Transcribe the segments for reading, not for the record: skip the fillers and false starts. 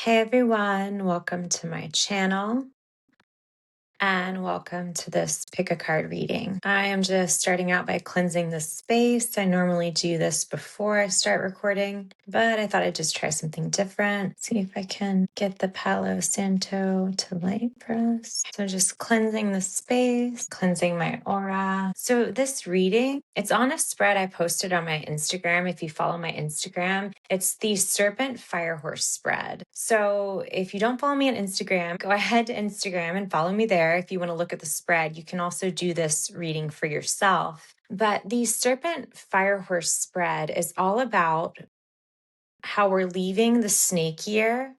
Hey everyone, welcome to my channel and welcome to this pick a card reading. I am just starting out by cleansing the space. I normally do this before I start recording, but I thought I'd just try something different. See if I can get the Palo Santo to light for us. So just cleansing the space, cleansing my aura. So this reading, it's on a spread I posted on my Instagram. If you follow my Instagram, it's the Serpent Firehorse spread. So if you don't follow me on Instagram, go ahead to Instagram and follow me there. If you want to look at the spread, you can also do this reading for yourself. But the Serpent Firehorse spread is all about how we're leaving the snake year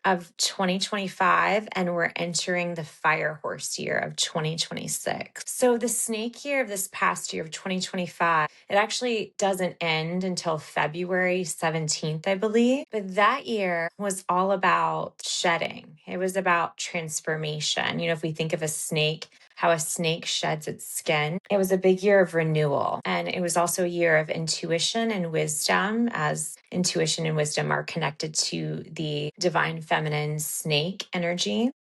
of 2025 and we're entering the fire horse year of 2026. So the snake year of this past year of 2025, it actually doesn't end until February 17th, I believe. But that year was all about shedding. It was about transformation. You know, if we think of a snake, how a snake sheds its skin. It was a big year of renewal. And it was also a year of intuition and wisdom, as intuition and wisdom are connected to the divine feminine snake energy.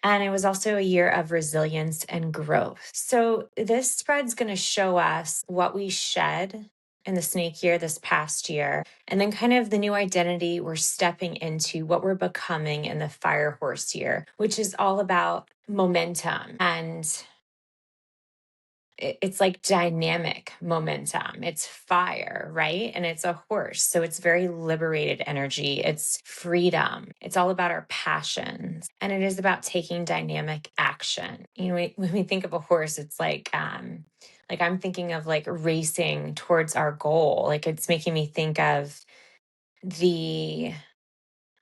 And it was also a year of resilience and growth. So this spread's going to show us what we shed in the snake year this past year, and then kind of the new identity we're stepping into, what we're becoming in the fire horse year, which is all about momentum. And it's like dynamic momentum. It's fire, right? And it's a horse. So it's very liberated energy. It's freedom. It's all about our passions. And it is about taking dynamic action. You know, when we think of a horse, it's like I'm thinking of like racing towards our goal. Like it's making me think of the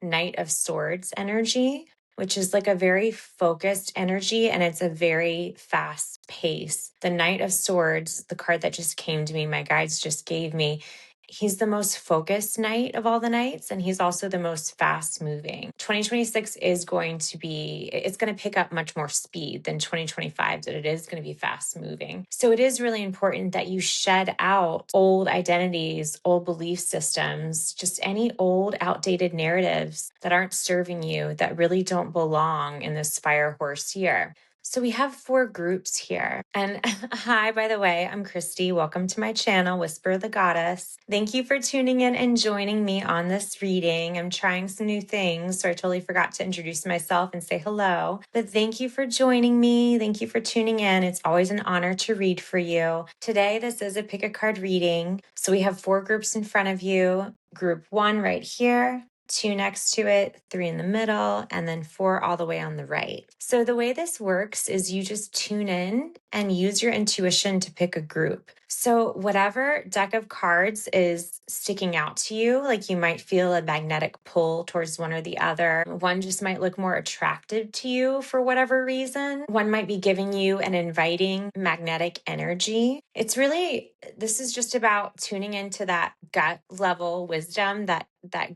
Knight of Swords energy, which is like a very focused energy and it's a very fast pace. The Knight of Swords, the card that just came to me, my guides just gave me, he's the most focused knight of all the knights, and he's also the most fast moving. 2026 is going to be, it's going to pick up much more speed than 2025, but it is going to be fast moving. So it is really important that you shed out old identities, old belief systems, just any old outdated narratives that aren't serving you, that really don't belong in this fire horse year. So we have 4 groups here. And hi, by the way, I'm Christy. Welcome to my channel, Whisper of the Goddess. Thank you for tuning in and joining me on this reading. I'm trying some new things, so I totally forgot to introduce myself and say hello. But thank you for joining me. Thank you for tuning in. It's always an honor to read for you. Today, this is a pick a card reading. So we have 4 groups in front of you. Group 1 right here, 2 next to it, 3 in the middle, and then 4 all the way on the right. So the way this works is you just tune in and use your intuition to pick a group. So whatever deck of cards is sticking out to you, like you might feel a magnetic pull towards one or the other. One just might look more attractive to you for whatever reason. One might be giving you an inviting magnetic energy. It's really, this is just about tuning into that gut level wisdom, that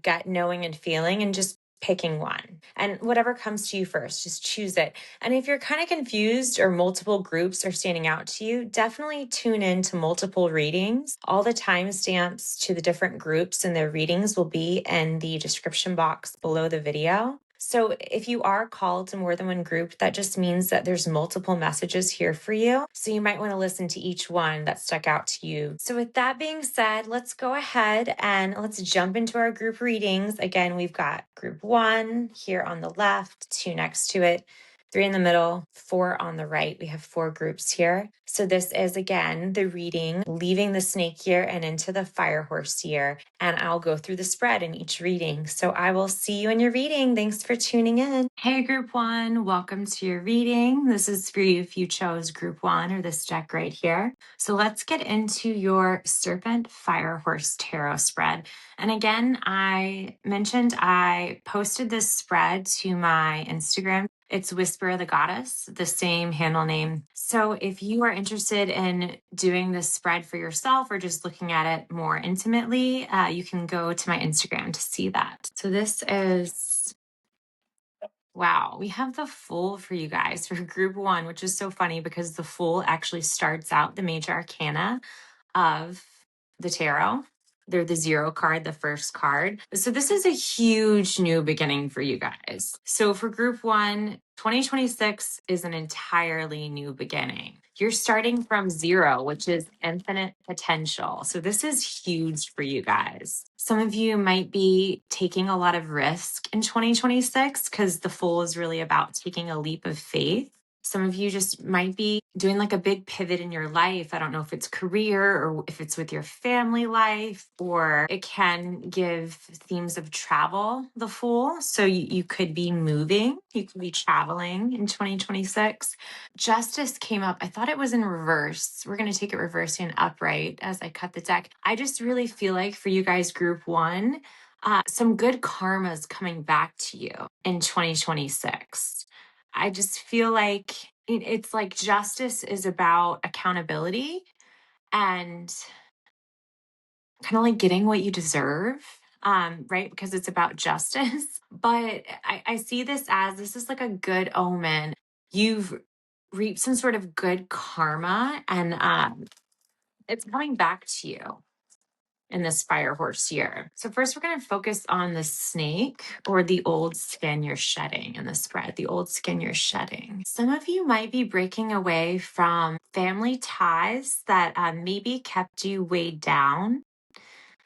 gut knowing and feeling, and just picking one. And whatever comes to you first, just choose it. And if you're kind of confused or multiple groups are standing out to you, definitely tune in to multiple readings. All the timestamps to the different groups and their readings will be in the description box below the video. So if you are called to more than one group, that just means that there's multiple messages here for you. So you might want to listen to each one that stuck out to you. So with that being said, let's go ahead and let's jump into our group readings. Again, we've got group 1 here on the left, 2 next to it, 3 in the middle, 4 on the right. We have 4 groups here. So this is, again, the reading, leaving the snake year and into the fire horse year. And I'll go through the spread in each reading. So I will see you in your reading. Thanks for tuning in. Hey, group 1, welcome to your reading. This is for you if you chose group 1 or this deck right here. So let's get into your Serpent Firehorse Tarot spread. And again, I mentioned I posted this spread to my Instagram. It's Whisper of the Goddess, the same handle name. So if you are interested in doing this spread for yourself or just looking at it more intimately, you can go to my Instagram to see that. So this is, wow, we have the Fool for you guys for group 1, which is so funny because the Fool actually starts out the major arcana of the tarot. They're the 0 card, the first card. So this is a huge new beginning for you guys. So for group 1, 2026 is an entirely new beginning. You're starting from 0, which is infinite potential. So this is huge for you guys. Some of you might be taking a lot of risk in 2026 because the Fool is really about taking a leap of faith. Some of you just might be doing like a big pivot in your life. I don't know if it's career or if it's with your family life, or it can give themes of travel, the Fool. So you could be moving, you could be traveling in 2026. Justice came up. I thought it was in reverse. We're going to take it reverse and upright as I cut the deck. I just really feel like for you guys, group 1, some good karma is coming back to you in 2026. I just feel like it's like justice is about accountability and kind of like getting what you deserve, right? Because it's about justice. But I see this as this is like a good omen. You've reaped some sort of good karma, and it's coming back to you in this fire horse year. So first we're going to focus on the snake, or the old skin you're shedding in the spread, the old skin you're shedding. Some of you might be breaking away from family ties that maybe kept you weighed down.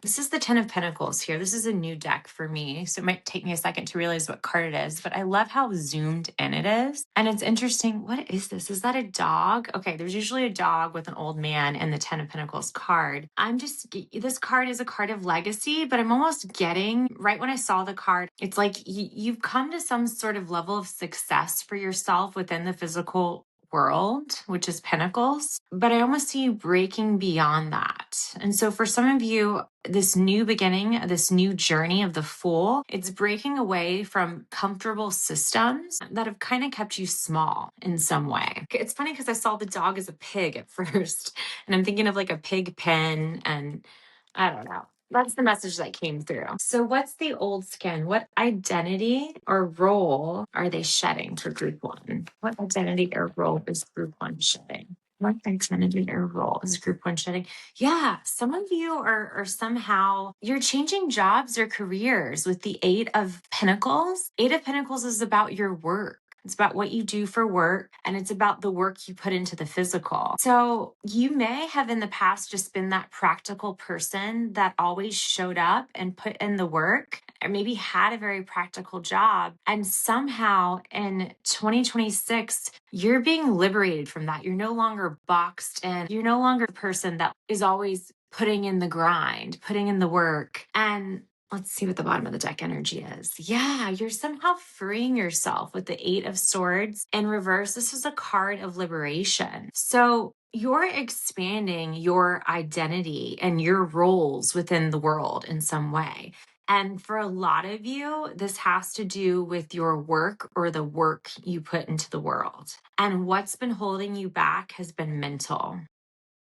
This is the 10 of Pentacles here. This is a new deck for me, so it might take me a second to realize what card it is, but I love how zoomed in it is. And it's interesting. What is this? Is that a dog? Okay, there's usually a dog with an old man in the 10 of Pentacles card. This card is a card of legacy, but I'm almost getting, right when I saw the card, it's like you've come to some sort of level of success for yourself within the physical world, which is Pentacles, but I almost see you breaking beyond that. And so for some of you, this new beginning, this new journey of the Fool, it's breaking away from comfortable systems that have kind of kept you small in some way. It's funny because I saw the dog as a pig at first, and I'm thinking of like a pig pen, and I don't know. That's the message that came through. So what's the old skin? What identity or role are they shedding for group 1? What identity or role is group 1 shedding? What identity or role is group 1 shedding? Yeah, some of you are somehow, you're changing jobs or careers with the 8 of Pentacles. 8 of Pentacles is about your work. It's about what you do for work, and it's about the work you put into the physical. So you may have in the past just been that practical person that always showed up and put in the work, or maybe had a very practical job. And somehow in 2026, you're being liberated from that. You're no longer boxed in. You're no longer the person that is always putting in the grind, putting in the work. And let's see what the bottom of the deck energy is. Yeah, you're somehow freeing yourself with the 8 of Swords. In reverse, this is a card of liberation. So you're expanding your identity and your roles within the world in some way. And for a lot of you, this has to do with your work or the work you put into the world. And what's been holding you back has been mental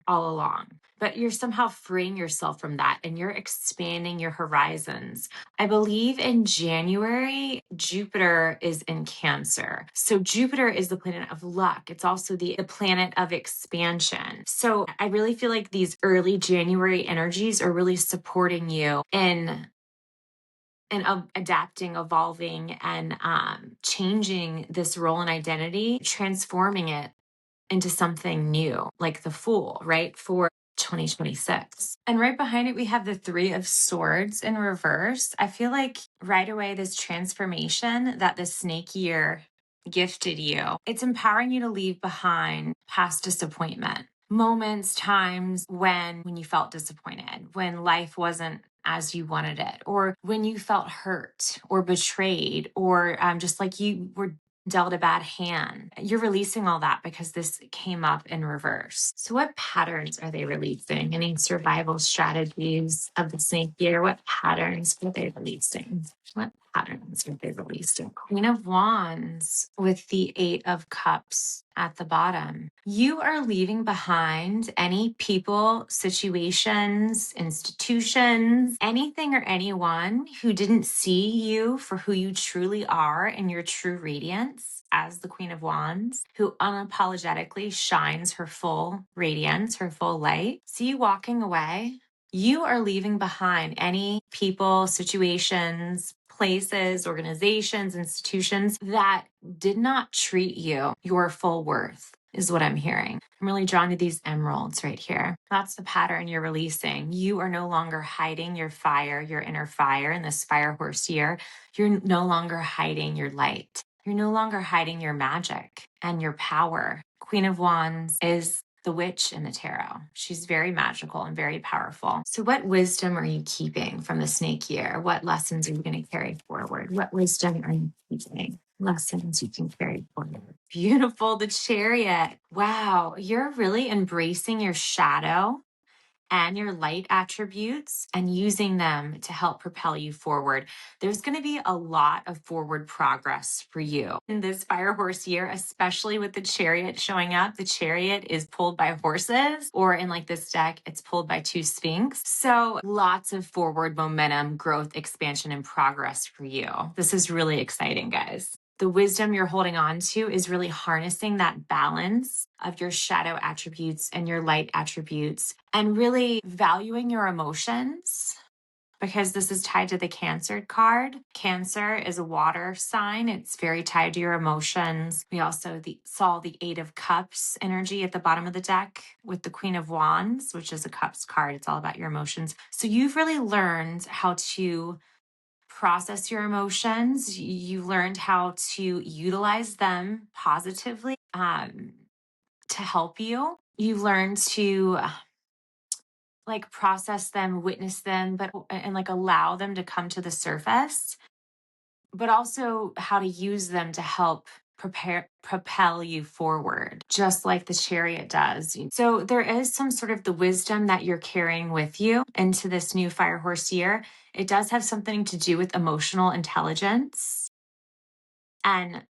all along, but you're somehow freeing yourself from that and you're expanding your horizons. I believe in January, Jupiter is in Cancer. So Jupiter is the planet of luck. It's also the planet of expansion. So I really feel like these early January energies are really supporting you in adapting, evolving, and changing this role and identity, transforming it into something new, like the Fool, right? For 2026. And right behind it, we have the 3 of Swords in reverse. I feel like right away, this transformation that the snake year gifted you, it's empowering you to leave behind past disappointment. Moments, times when you felt disappointed, when life wasn't as you wanted it, or when you felt hurt or betrayed, or just like you were dealt a bad hand. You're releasing all that because this came up in reverse. So what patterns are they releasing? Any survival strategies of the snake year? What patterns are they releasing? What patterns are they releasing? Queen of Wands with the 8 of Cups at the bottom. You are leaving behind any people, situations, institutions, anything or anyone who didn't see you for who you truly are and your true radiance as the Queen of Wands, who unapologetically shines her full radiance, her full light. See you walking away. You are leaving behind any people, situations, places, organizations, institutions that did not treat you your full worth, is what I'm hearing. I'm really drawn to these emeralds right here. That's the pattern you're releasing. You are no longer hiding your fire, your inner fire in this fire horse year. You're no longer hiding your light. You're no longer hiding your magic and your power. Queen of Wands is the witch in the tarot. She's very magical and very powerful. So what wisdom are you keeping from the snake year? What lessons are you going to carry forward? What wisdom are you keeping? Lessons you can carry forward. Beautiful, the Chariot. Wow, you're really embracing your shadow and your light attributes and using them to help propel you forward. There's going to be a lot of forward progress for you in this fire horse year, especially with the Chariot showing up. The Chariot is pulled by horses, or in like this deck, it's pulled by two Sphinx. So lots of forward momentum, growth, expansion, and progress for you. This is really exciting, guys. The wisdom you're holding on to is really harnessing that balance of your shadow attributes and your light attributes and really valuing your emotions, because this is tied to the Cancer card. Cancer is a water sign. It's very tied to your emotions. We also saw the Eight of Cups energy at the bottom of the deck with the Queen of Wands, which is a Cups card. It's all about your emotions. So you've really learned how to process your emotions. You learned how to utilize them positively to help you. You learned to like process them, witness them, and like allow them to come to the surface, but also how to use them to help propel you forward, just like the Chariot does. So there is some sort of the wisdom that you're carrying with you into this new fire horse year. It does have something to do with emotional intelligence and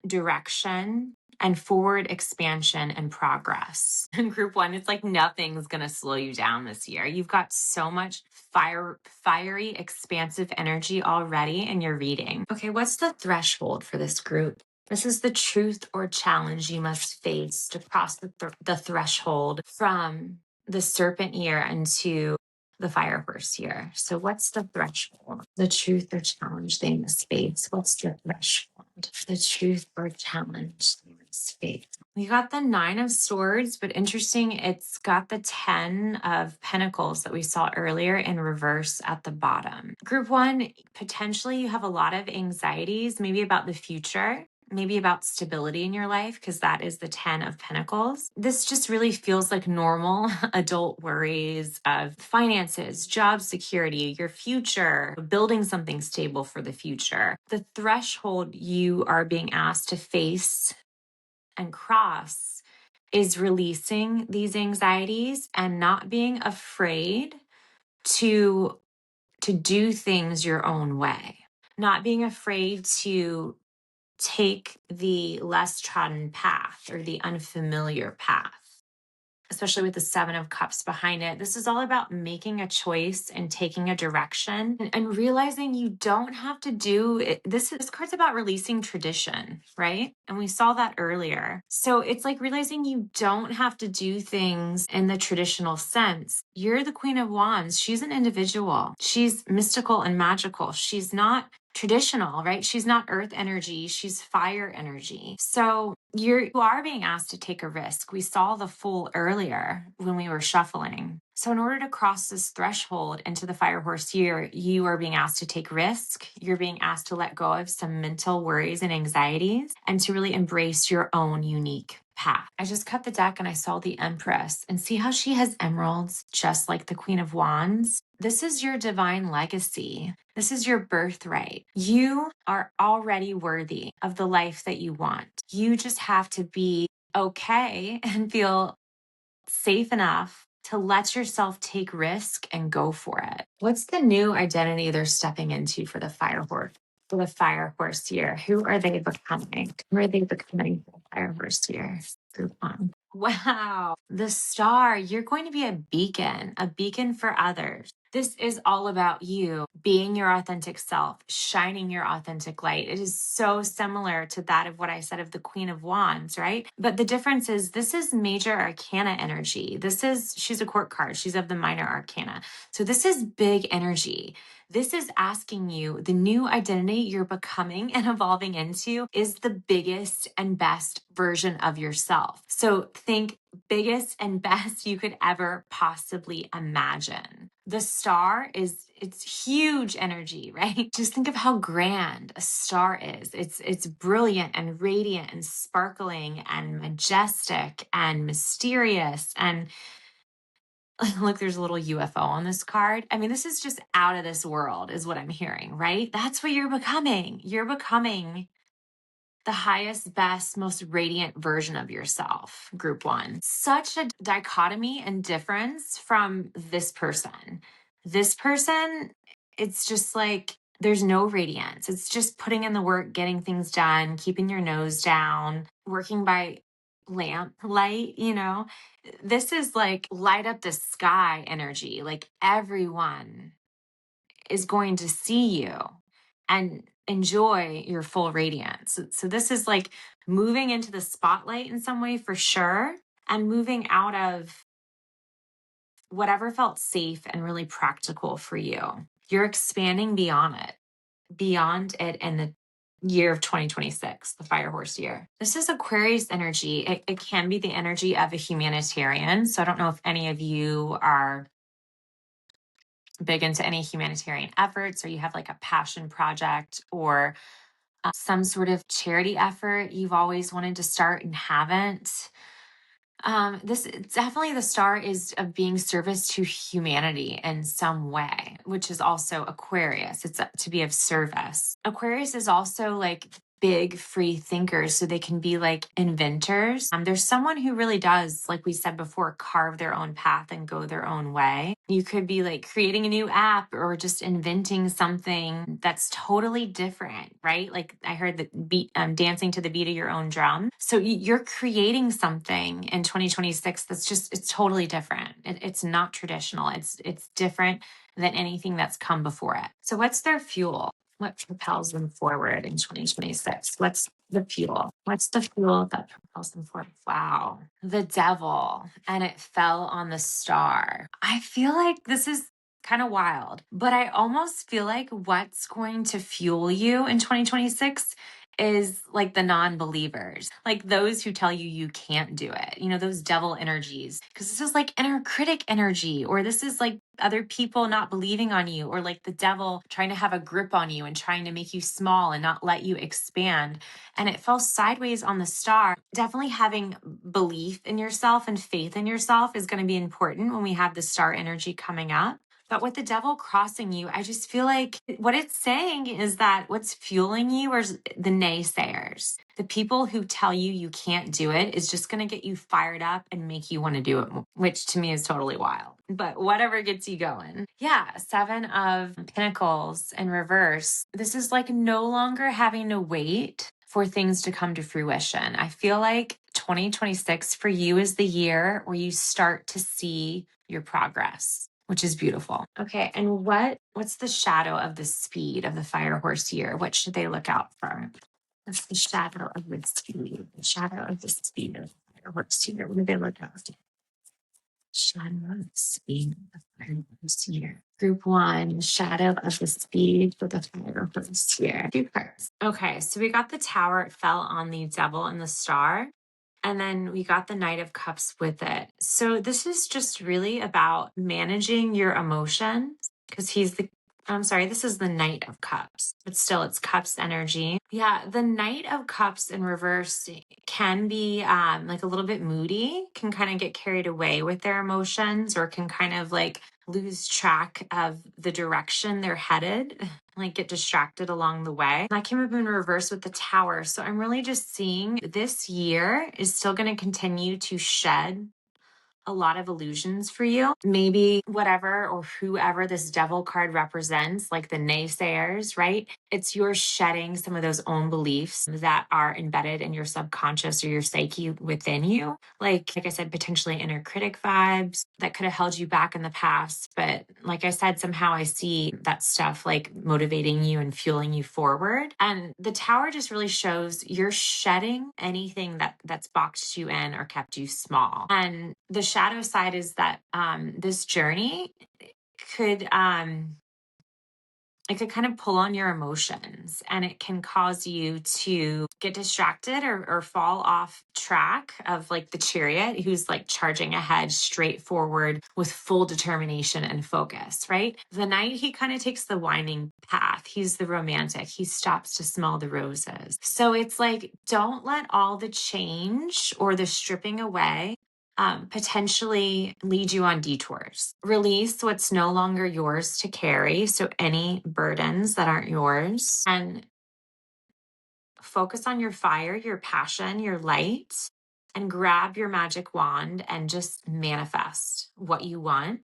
direction and forward expansion and progress. In group one, it's like nothing's going to slow you down this year. You've got so much fiery, expansive energy already in your reading. Okay, what's the threshold for this group? This is the truth or challenge you must face to cross the threshold from the serpent year into the fire horse year. So what's the threshold? The truth or challenge they must face. What's the threshold? The truth or challenge they must face. We got the Nine of Swords, but interesting, it's got the 10 of Pentacles that we saw earlier in reverse at the bottom. Group one, potentially you have a lot of anxieties, maybe about the future, maybe about stability in your life, because that is the 10 of Pentacles. This just really feels like normal adult worries of finances, job security, your future, building something stable for the future. The threshold you are being asked to face and cross is releasing these anxieties and not being afraid to do things your own way, not being afraid to take the less trodden path or the unfamiliar path, especially with the Seven of Cups behind it. This is all about making a choice and taking a direction and realizing you don't have to do it. This card's about releasing tradition, right? And we saw that earlier. So it's like realizing you don't have to do things in the traditional sense. You're the Queen of Wands. She's an individual. She's mystical and magical. She's not traditional, right? She's not earth energy. She's fire energy. So you are being asked to take a risk. We saw the Fool earlier when we were shuffling. So in order to cross this threshold into the fire horse year, you are being asked to take risk. You're being asked to let go of some mental worries and anxieties and to really embrace your own unique path. I just cut the deck and I saw the Empress, and see how she has emeralds just like the Queen of Wands. This is your divine legacy. This is your birthright. You are already worthy of the life that you want. You just have to be okay and feel safe enough to let yourself take risk and go for it. What's the new identity they're stepping into for the fire horse? For the fire horse year, who are they becoming? Who are they becoming for the fire horse year? Group one. Wow. The Star, you're going to be a beacon for others. This is all about you being your authentic self, shining your authentic light. It is so similar to that of what I said of the Queen of Wands, right? But the difference is this is major arcana energy. She's a court card. She's of the minor arcana. So this is big energy. This is asking you the new identity you're becoming and evolving into is the biggest and best version of yourself. So think biggest and best you could ever possibly imagine. The star it's huge energy, right? Just think of how grand a star is. It's brilliant and radiant and sparkling and majestic and mysterious. And look, there's a little UFO on this card. I mean, this is just out of this world is what I'm hearing, right? That's what you're becoming. You're becoming the highest, best, most radiant version of yourself, group one. Such a dichotomy and difference from this person. This person, it's just like there's no radiance. It's just putting in the work, getting things done, keeping your nose down, working by lamp light, you know. This is like light up the sky energy. Like everyone is going to see you and enjoy your full radiance. So this is like moving into the spotlight in some way for sure, and moving out of whatever felt safe and really practical for you. You're expanding beyond it in the year of 2026, the fire horse year. This is Aquarius energy. It can be the energy of a humanitarian. So I don't know if any of you are big into any humanitarian efforts, or you have like a passion project or some sort of charity effort you've always wanted to start and haven't. This definitely the star is of being service to humanity in some way, which is also Aquarius. It's to be of service. Aquarius is also like big free thinkers, so they can be like inventors. There's someone who really does, like we said before, carve their own path and go their own way. You could be like creating a new app or just inventing something that's totally different, right? Like I heard the beat, dancing to the beat of your own drum. So you're creating something in 2026 that's just, it's totally different. It's not traditional. It's different than anything that's come before it. So what's their fuel? What propels them forward in 2026? What's the fuel? What's the fuel that propels them forward? Wow. The devil. And it fell on the star. I feel like this is kind of wild, but I almost feel like what's going to fuel you in 2026 is like the non-believers, like those who tell you you can't do it, you know, those devil energies, because this is like inner critic energy, or this is like other people not believing on you, or like the devil trying to have a grip on you and trying to make you small and not let you expand. And it fell sideways on the star. Definitely having belief in yourself and faith in yourself is going to be important when we have the star energy coming up. But with the devil crossing you, I just feel like what it's saying is that what's fueling you are the naysayers. The people who tell you you can't do it is just going to get you fired up and make you want to do it more, which to me is totally wild. But whatever gets you going. Yeah, 7 of Pentacles in reverse. This is like no longer having to wait for things to come to fruition. I feel like 2026 for you is the year where you start to see your progress, which is beautiful. Okay, and what's the shadow of the speed of the fire horse year? What should they look out for? What's the shadow of the speed? The shadow of the speed of the fire horse year. What do they look out for? Shadow of the speed of the fire horse year. Group 1, shadow of the speed for the fire horse year. 2 cards. Okay, so we got the Tower. It fell on the devil and the star. And then we got the Knight of Cups with it. So this is just really about managing your emotions, because this is the Knight of Cups, but still it's Cups energy. Yeah, the Knight of Cups in reverse can be like a little bit moody, can kind of get carried away with their emotions, or can kind of like lose track of the direction they're headed, like get distracted along the way. That came up in reverse with the Tower. So I'm really just seeing this year is still going to continue to shed a lot of illusions for you. Maybe whatever or whoever this devil card represents, like the naysayers, right? It's you're shedding some of those own beliefs that are embedded in your subconscious or your psyche within you. Like I said, potentially inner critic vibes that could have held you back in the past. But like I said, somehow I see that stuff like motivating you and fueling you forward. And the tower just really shows you're shedding anything that's boxed you in or kept you small. And the shadow side is that this journey could it could kind of pull on your emotions, and it can cause you to get distracted or fall off track of like the chariot who's like charging ahead straight forward with full determination and focus, right? The knight, he kind of takes the winding path. He's the romantic. He stops to smell the roses. So it's like, don't let all the change or the stripping away potentially lead you on detours. Release what's no longer yours to carry. So any burdens that aren't yours, and focus on your fire, your passion, your light, and grab your magic wand and just manifest what you want,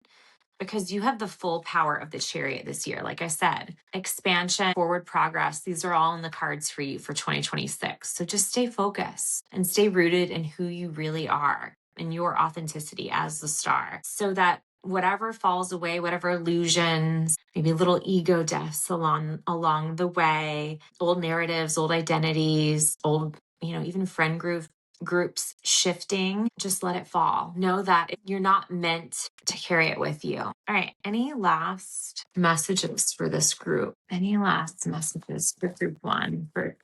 because you have the full power of the chariot this year. Like I said, expansion, forward progress, these are all in the cards for you for 2026. So just stay focused and stay rooted in who you really are and your authenticity as the star, so that whatever falls away, whatever illusions, maybe little ego deaths along the way, old narratives, old identities, old, even friend groups shifting, just let it fall. Know that you're not meant to carry it with you. All right. Any last messages for this group? Any last messages for group one for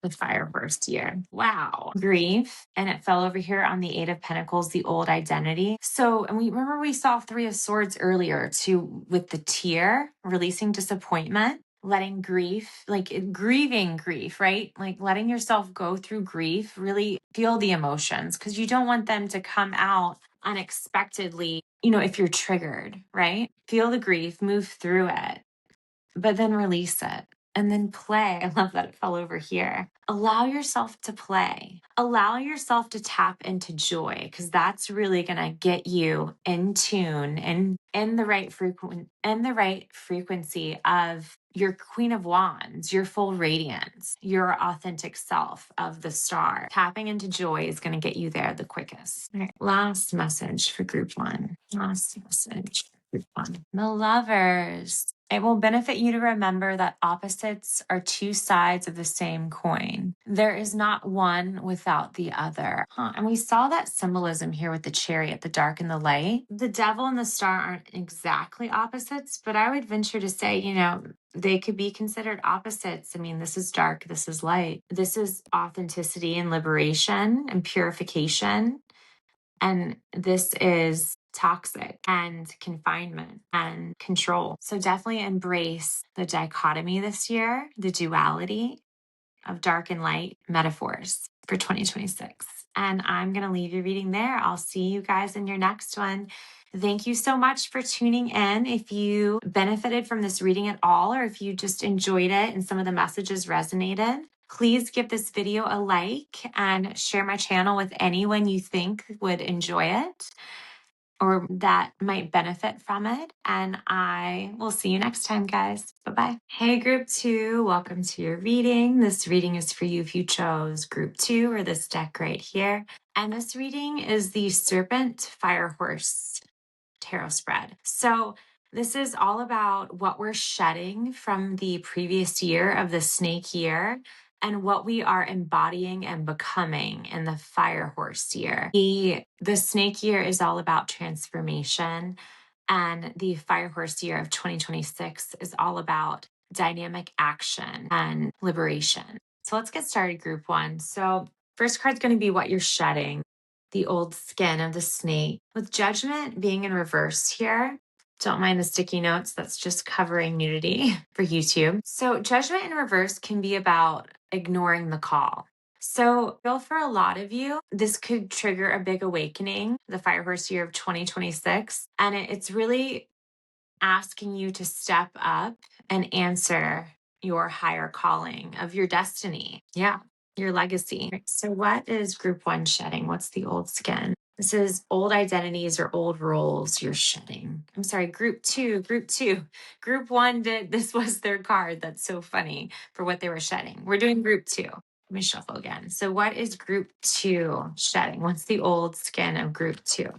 the fire horse year? Wow. Grief. And it fell over here on the 8 of Pentacles, the old identity. So, and we saw 3 of Swords earlier too, with the tear, releasing disappointment, letting grief, like grieving grief, right? Like letting yourself go through grief, really feel the emotions, because you don't want them to come out unexpectedly, if you're triggered, right? Feel the grief, move through it, but then release it. And then play. I love that it fell over here. Allow yourself to play. Allow yourself to tap into joy, because that's really going to get you in tune and in the right frequency of your Queen of Wands, your full radiance, your authentic self of the star. Tapping into joy is going to get you there the quickest. All right. Last message for group one. Last message for group one. The Lovers. It will benefit you to remember that opposites are 2 sides of the same coin. There is not one without the other. And we saw that symbolism here with the chariot, the dark and the light. The devil and the star aren't exactly opposites, but I would venture to say, they could be considered opposites. I mean, this is dark, this is light. This is authenticity and liberation and purification. And this is toxic and confinement and control. So definitely embrace the dichotomy this year, the duality of dark and light metaphors for 2026. And I'm going to leave your reading there. I'll see you guys in your next one. Thank you so much for tuning in. If you benefited from this reading at all, or if you just enjoyed it and some of the messages resonated, please give this video a like and share my channel with anyone you think would enjoy it or that might benefit from it. And I will see you next time, guys. Bye-bye. Hey, group 2, welcome to your reading. This reading is for you if you chose group 2 or this deck right here. And this reading is the Serpent Fire Horse tarot spread. So this is all about what we're shedding from the previous year of the snake year and what we are embodying and becoming in the fire horse year. The snake year is all about transformation, and the fire horse year of 2026 is all about dynamic action and liberation. So let's get started, group 1. So first card's going to be what you're shedding. The old skin of the snake, with Judgment being in reverse here. Don't mind the sticky notes. That's just covering nudity for YouTube. So Judgment in reverse can be about ignoring the call. So feel for a lot of you, this could trigger a big awakening, the fire horse year of 2026. And it's really asking you to step up and answer your higher calling of your destiny. Yeah. Your legacy. So what is group 1 shedding? What's the old skin? This is old identities or old roles you're shedding. I'm sorry, group two. Group one did, this was their card. That's so funny for what they were shedding. We're doing group two. Let me shuffle again. So what is group two shedding? What's the old skin of group two?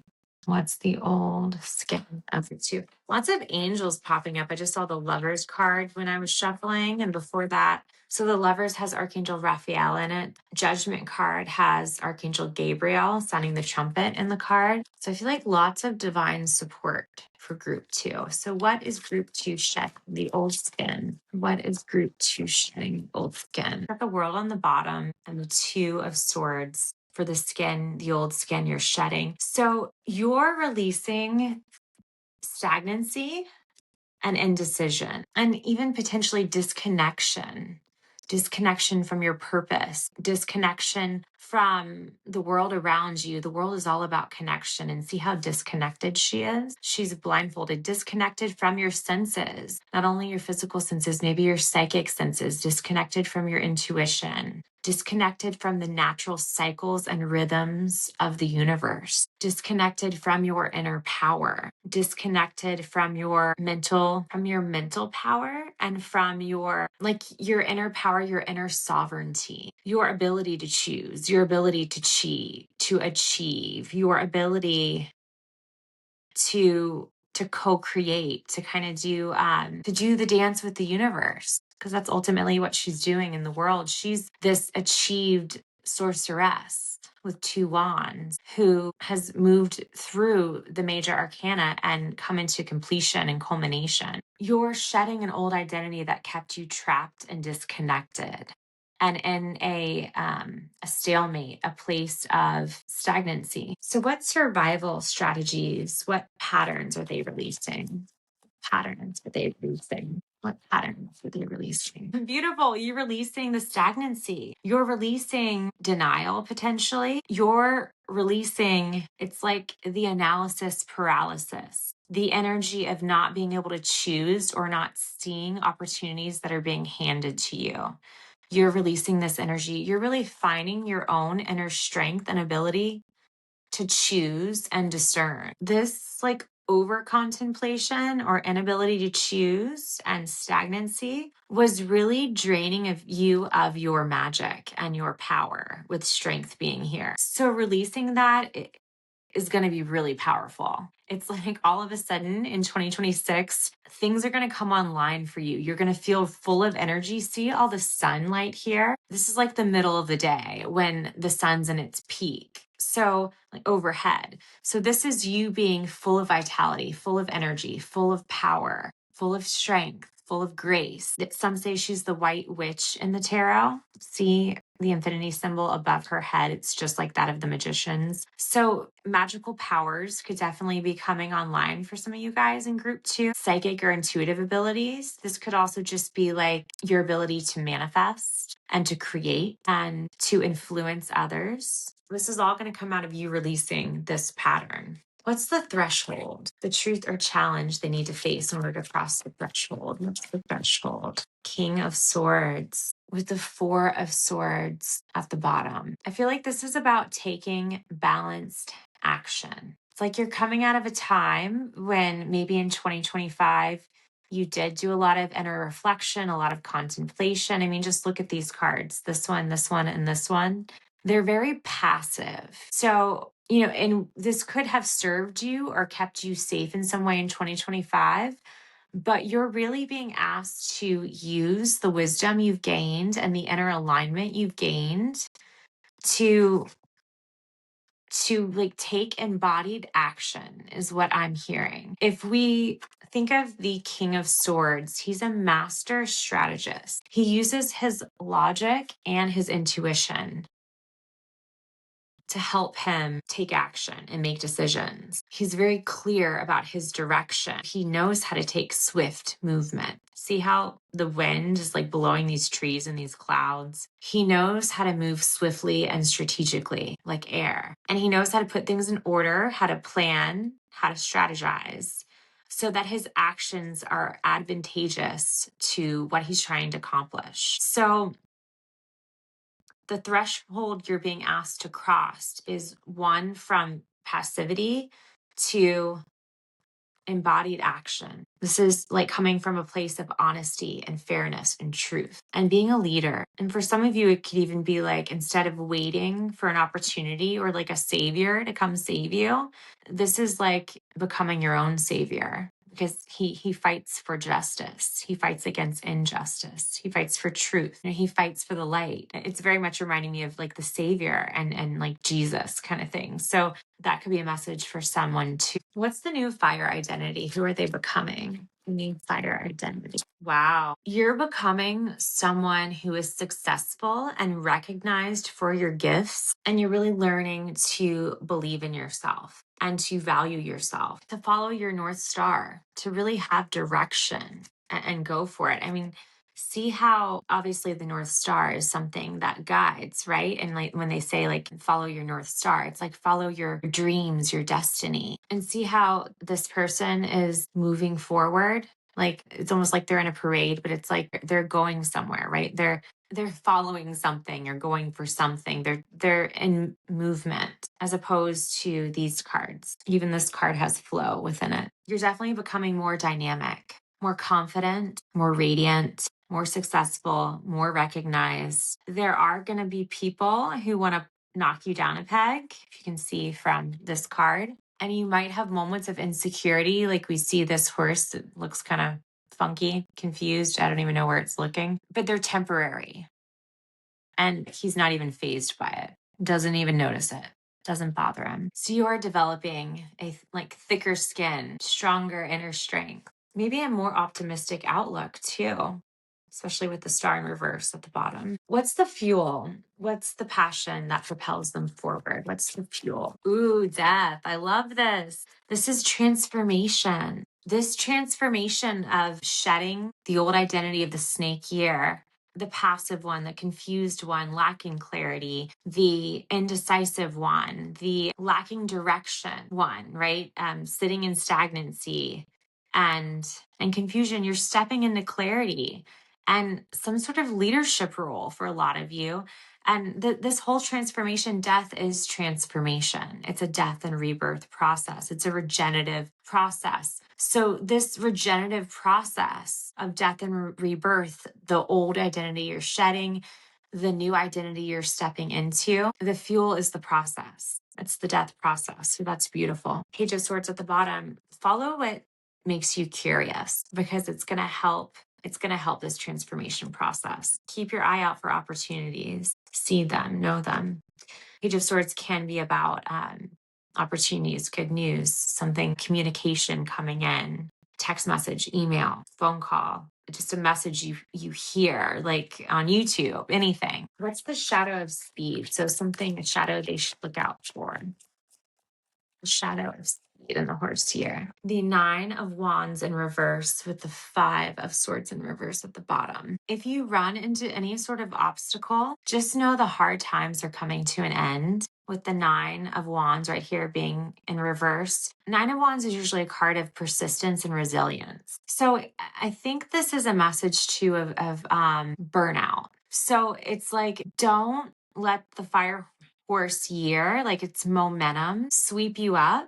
What's the old skin of group two? Lots of angels popping up. I just saw the Lovers card when I was shuffling, and before that, so the Lovers has Archangel Raphael in it. Judgment card has Archangel Gabriel sounding the trumpet in the card. So I feel like lots of divine support for group two. So what is group two shedding? The old skin. What is group two shedding? Old skin. Got the World on the bottom and the Two of Swords for the skin, the old skin you're shedding. So you're releasing stagnancy and indecision, and even potentially disconnection from your purpose, disconnection from the world around you. The world is all about connection, and see how disconnected she is. She's blindfolded, disconnected from your senses, not only your physical senses, maybe your psychic senses, disconnected from your intuition, disconnected from the natural cycles and rhythms of the universe, disconnected from your inner power, disconnected from your mental power, and from your inner power, your inner sovereignty, your ability to choose, your ability to achieve, your ability to co-create, to kind of do the dance with the universe, because that's ultimately what she's doing in the world. She's this achieved sorceress with two wands who has moved through the major arcana and come into completion and culmination. You're shedding an old identity that kept you trapped and disconnected and in a stalemate, a place of stagnancy. So what survival strategies, what patterns are they releasing? What patterns are they releasing? Beautiful. You're releasing the stagnancy. You're releasing denial, potentially. You're releasing, it's like the analysis paralysis, the energy of not being able to choose or not seeing opportunities that are being handed to you. You're releasing this energy. You're really finding your own inner strength and ability to choose and discern. This over contemplation or inability to choose and stagnancy was really draining of you of your magic and your power, with strength being here. So releasing that is going to be really powerful. It's like all of a sudden in 2026, things are going to come online for you. You're going to feel full of energy. See all the sunlight here? This is like the middle of the day when the sun's in its peak. So overhead. So this is you being full of vitality, full of energy, full of power, full of strength, full of grace. Some say she's the white witch in the tarot. See the infinity symbol above her head. It's just like that of the magicians. So magical powers could definitely be coming online for some of you guys in group two. Psychic or intuitive abilities. This could also just be like your ability to manifest and to create and to influence others. This is all going to come out of you releasing this pattern. What's the threshold, the truth or challenge they need to face in order to cross the threshold? What's the threshold? King of Swords with the Four of Swords at the bottom. I feel like this is about taking balanced action. It's like you're coming out of a time when maybe in 2025, you did do a lot of inner reflection, a lot of contemplation. I mean, just look at these cards, this one, and this one. They're very passive. So, and this could have served you or kept you safe in some way in 2025, but you're really being asked to use the wisdom you've gained and the inner alignment you've gained to take embodied action is what I'm hearing. If we think of the King of Swords, he's a master strategist. He uses his logic and his intuition to help him take action and make decisions. He's very clear about his direction. He knows how to take swift movement. See how the wind is blowing these trees and these clouds? He knows how to move swiftly and strategically, like air. And he knows how to put things in order, how to plan, how to strategize, so that his actions are advantageous to what he's trying to accomplish. So the threshold you're being asked to cross is one from passivity to embodied action. This is like coming from a place of honesty and fairness and truth and being a leader. And for some of you, it could even be like, instead of waiting for an opportunity or like a savior to come save you, this is like becoming your own savior, because he fights for justice. He fights against injustice. He fights for truth. You know, he fights for the light. It's very much reminding me of like the savior and like Jesus kind of thing. So that could be a message for someone too. What's the new fire identity? Who are they becoming? New fire identity. Wow. You're becoming someone who is successful and recognized for your gifts. And you're really learning to believe in yourself and to value yourself, to follow your North Star, to really have direction and go for it. I mean, see how obviously the North Star is something that guides, right? And like when they say like follow your North Star, it's like follow your dreams, your destiny, and see how this person is moving forward. Like it's almost like they're in a parade, but it's like they're going somewhere, right? They're following something or going for something. They're in movement, as opposed to these cards. Even this card has flow within it. You're definitely becoming more dynamic, more confident, more radiant, more successful, more recognized. There are going to be people who want to knock you down a peg, if you can see from this card. And you might have moments of insecurity. Like we see this horse that looks kind of funky, confused. I don't even know where it's looking, but they're temporary. And he's not even fazed by it, doesn't even notice it, doesn't bother him. So you are developing a like thicker skin, stronger inner strength, maybe a more optimistic outlook too, especially with the star in reverse at the bottom. What's the fuel? What's the passion that propels them forward? What's the fuel? Ooh, death. I love this. This is transformation. This transformation of shedding the old identity of the snake year, the passive one, the confused one, lacking clarity, the indecisive one, the lacking direction one, right? Sitting in stagnancy and confusion. You're stepping into clarity and some sort of leadership role for a lot of you. And this whole transformation, death is transformation. It's a death and rebirth process. It's a regenerative process. So this regenerative process of death and rebirth, the old identity you're shedding, the new identity you're stepping into, the fuel is the process. It's the death process. So that's beautiful. Page of Swords at the bottom. Follow what makes you curious, because it's going to help. It's going to help this transformation process. Keep your eye out for opportunities. See them, know them. Page of Swords can be about opportunities, good news, something, communication coming in, text message, email, phone call, just a message you hear, like on YouTube, anything. What's the shadow of speed? So something, a shadow they should look out for. The shadow of speed in the horse here. The 9 of Wands in reverse with the 5 of Swords in reverse at the bottom. If you run into any sort of obstacle, just know the hard times are coming to an end. With the 9 of Wands right here being in reverse. 9 of Wands is usually a card of persistence and resilience. So I think this is a message too of burnout. So it's like, don't let the fire horse year, like its momentum, sweep you up.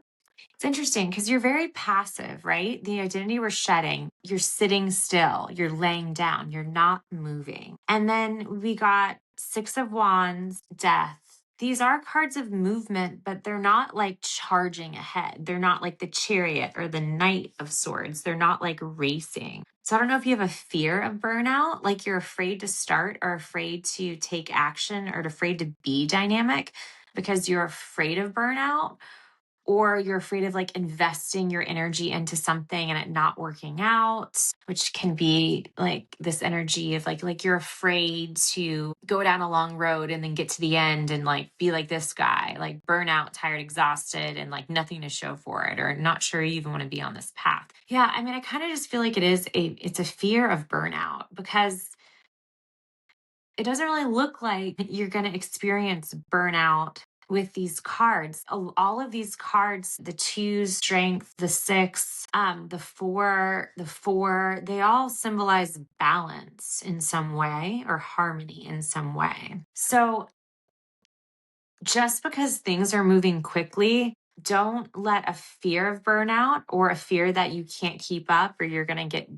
It's interesting because you're very passive, right? The identity we're shedding, you're sitting still, you're laying down, you're not moving. And then we got 6 of Wands, death. These are cards of movement, but they're not like charging ahead. They're not like the Chariot or the Knight of Swords. They're not like racing. So I don't know if you have a fear of burnout, like you're afraid to start or afraid to take action or afraid to be dynamic because you're afraid of burnout, or you're afraid of like investing your energy into something and it not working out, which can be like this energy of like you're afraid to go down a long road and then get to the end and like be like this guy, like burnout, tired, exhausted, and like nothing to show for it, or not sure you even want to be on this path. Yeah, I mean, I kind of just feel like it's a fear of burnout, because it doesn't really look like you're going to experience burnout with these cards. All of these cards, the 2's, strength, the 6, the 4, they all symbolize balance in some way or harmony in some way. So just because things are moving quickly Don't let a fear of burnout or a fear that you can't keep up or you're going to get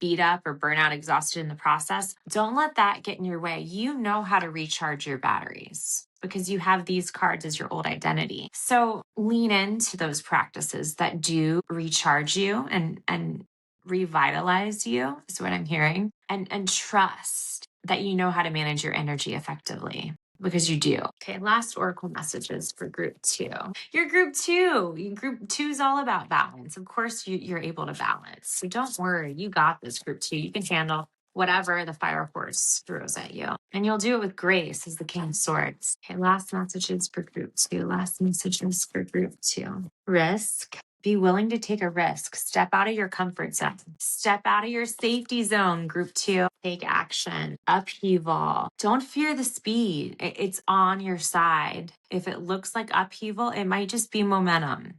beat up or burn out, exhausted in the process. Don't let that get in your way. You know how to recharge your batteries because you have these cards as your old identity. So lean into those practices that do recharge you and revitalize you, is what I'm hearing. And trust that you know how to manage your energy effectively. Because you do. Okay, last oracle messages for group 2. You're group 2. Group 2 is all about balance. Of course, you're able to balance. So don't worry. You got this, group 2. You can handle whatever the fire horse throws at you. And you'll do it with grace as the King of Swords. Okay, last messages for group 2. Last messages for group 2. Risk. Be willing to take a risk. Step out of your comfort zone. Step out of your safety zone, group 2. Take action. Upheaval. Don't fear the speed. It's on your side. If it looks like upheaval, it might just be momentum.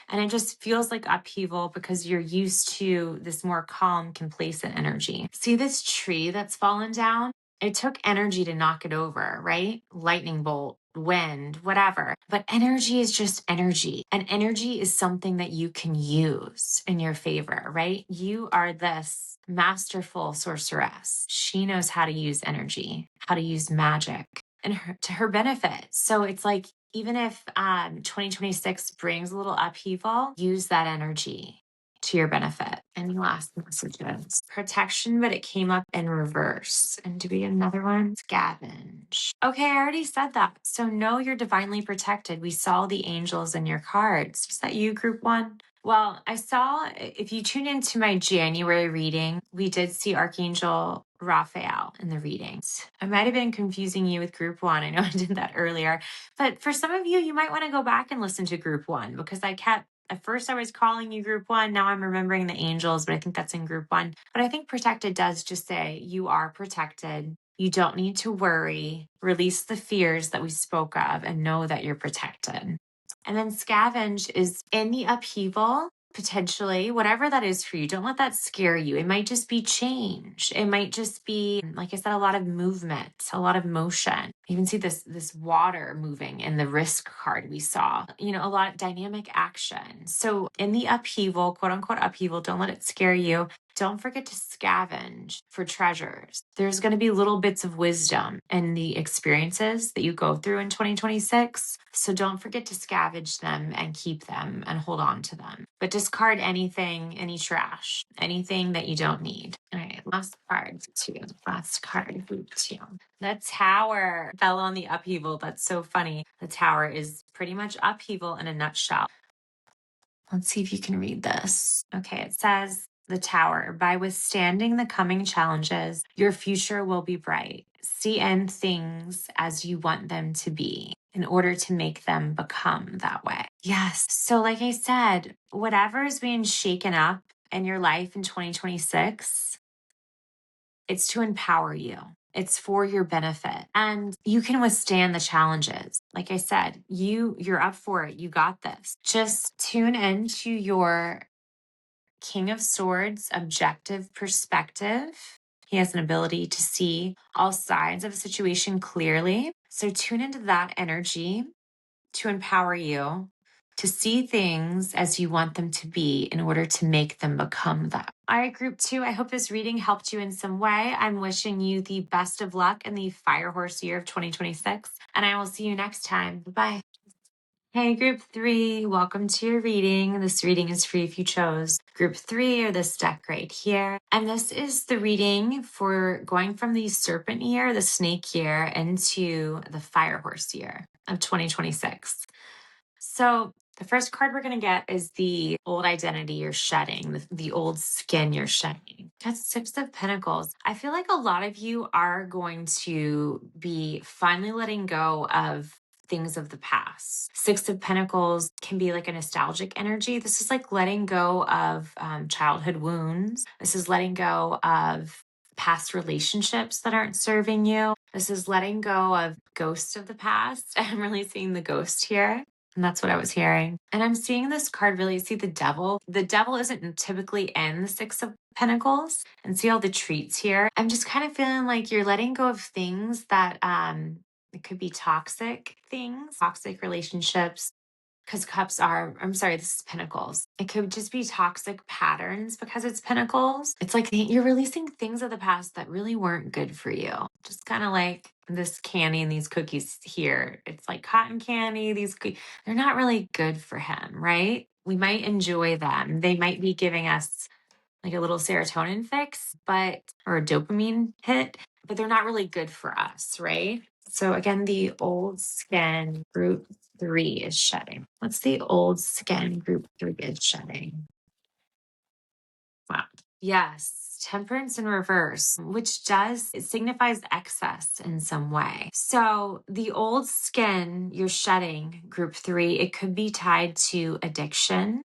And it just feels like upheaval because you're used to this more calm, complacent energy. See this tree that's fallen down? It took energy to knock it over, right? Lightning bolt, wind, whatever. But energy is just energy. And energy is something that you can use in your favor, right? You are this masterful sorceress. She knows how to use energy, how to use magic and to her benefit. So it's like, even if 2026 brings a little upheaval, use that energy to your benefit. Any last messages? Protection, but it came up in reverse. And do we get another one? Scavenge. Okay, I already said that. So know you're divinely protected. We saw the angels in your cards. Is that you, group 1? Well, I saw, if you tune into my January reading, we did see Archangel Raphael in the readings. I might have been confusing you with group 1. I know I did that earlier. But for some of you, you might want to go back and listen to group 1 because at first I was calling you group 1. Now I'm remembering the angels, but I think that's in group 1. But I think protected does just say you are protected. You don't need to worry. Release the fears that we spoke of and know that you're protected. And then scavenge is in the upheaval, potentially, whatever that is for you. Don't let that scare you. It might just be change. It might just be, like I said, a lot of movement, a lot of motion. You can see this water moving in the risk card we saw, a lot of dynamic action. So in the upheaval, quote unquote upheaval, don't let it scare you. Don't forget to scavenge for treasures. There's going to be little bits of wisdom in the experiences that you go through in 2026. So don't forget to scavenge them and keep them and hold on to them. But discard anything, any trash, anything that you don't need. All right, last card, 2. Last card, group 2. The Tower fell on the upheaval. That's so funny. The Tower is pretty much upheaval in a nutshell. Let's see if you can read this. Okay, it says, the Tower, by withstanding the coming challenges, your future will be bright. See end things as you want them to be in order to make them become that way. Yes. So like I said, whatever is being shaken up in your life in 2026, it's to empower you. It's for your benefit and you can withstand the challenges. Like I said, you're up for it. You got this. Just tune into your King of Swords objective perspective. He has an ability to see all sides of a situation clearly. So tune into that energy to empower you to see things as you want them to be in order to make them become that. All right, group 2, I hope this reading helped you in some way. I'm wishing you the best of luck in the Fire Horse year of 2026, and I will see you next time. Bye-bye. Hey, group 3, welcome to your reading. This reading is free if you chose group 3 or this deck right here. And this is the reading for going from the serpent year, the snake year, into the fire horse year of 2026. So the first card we're going to get is the old identity you're shedding, the old skin you're shedding. That's 6 of Pentacles. I feel like a lot of you are going to be finally letting go of things of the past. 6 of Pentacles can be like a nostalgic energy. This is like letting go of childhood wounds. This is letting go of past relationships that aren't serving you. This is letting go of ghosts of the past. I'm really seeing the ghost here. And that's what I was hearing. And I'm seeing this card really see the devil. The devil isn't typically in the 6 of Pentacles. And see all the treats here. I'm just kind of feeling like you're letting go of things that it could be toxic things, toxic relationships, because cups are, I'm sorry, this is pentacles. It could just be toxic patterns because it's pentacles. It's like you're releasing things of the past that really weren't good for you. Just kind of like this candy and these cookies here. It's like cotton candy, they're not really good for him, right? We might enjoy them. They might be giving us like a little serotonin fix, or a dopamine hit, but they're not really good for us, right? So again, the old skin group 3 is shedding. What's the old skin group 3 is shedding? Wow. Yes, temperance in reverse, which it signifies excess in some way. So the old skin you're shedding, group 3, it could be tied to addiction.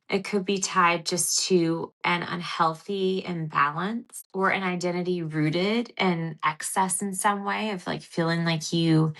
It could be tied just to an unhealthy imbalance or an identity rooted in excess in some way of like feeling like you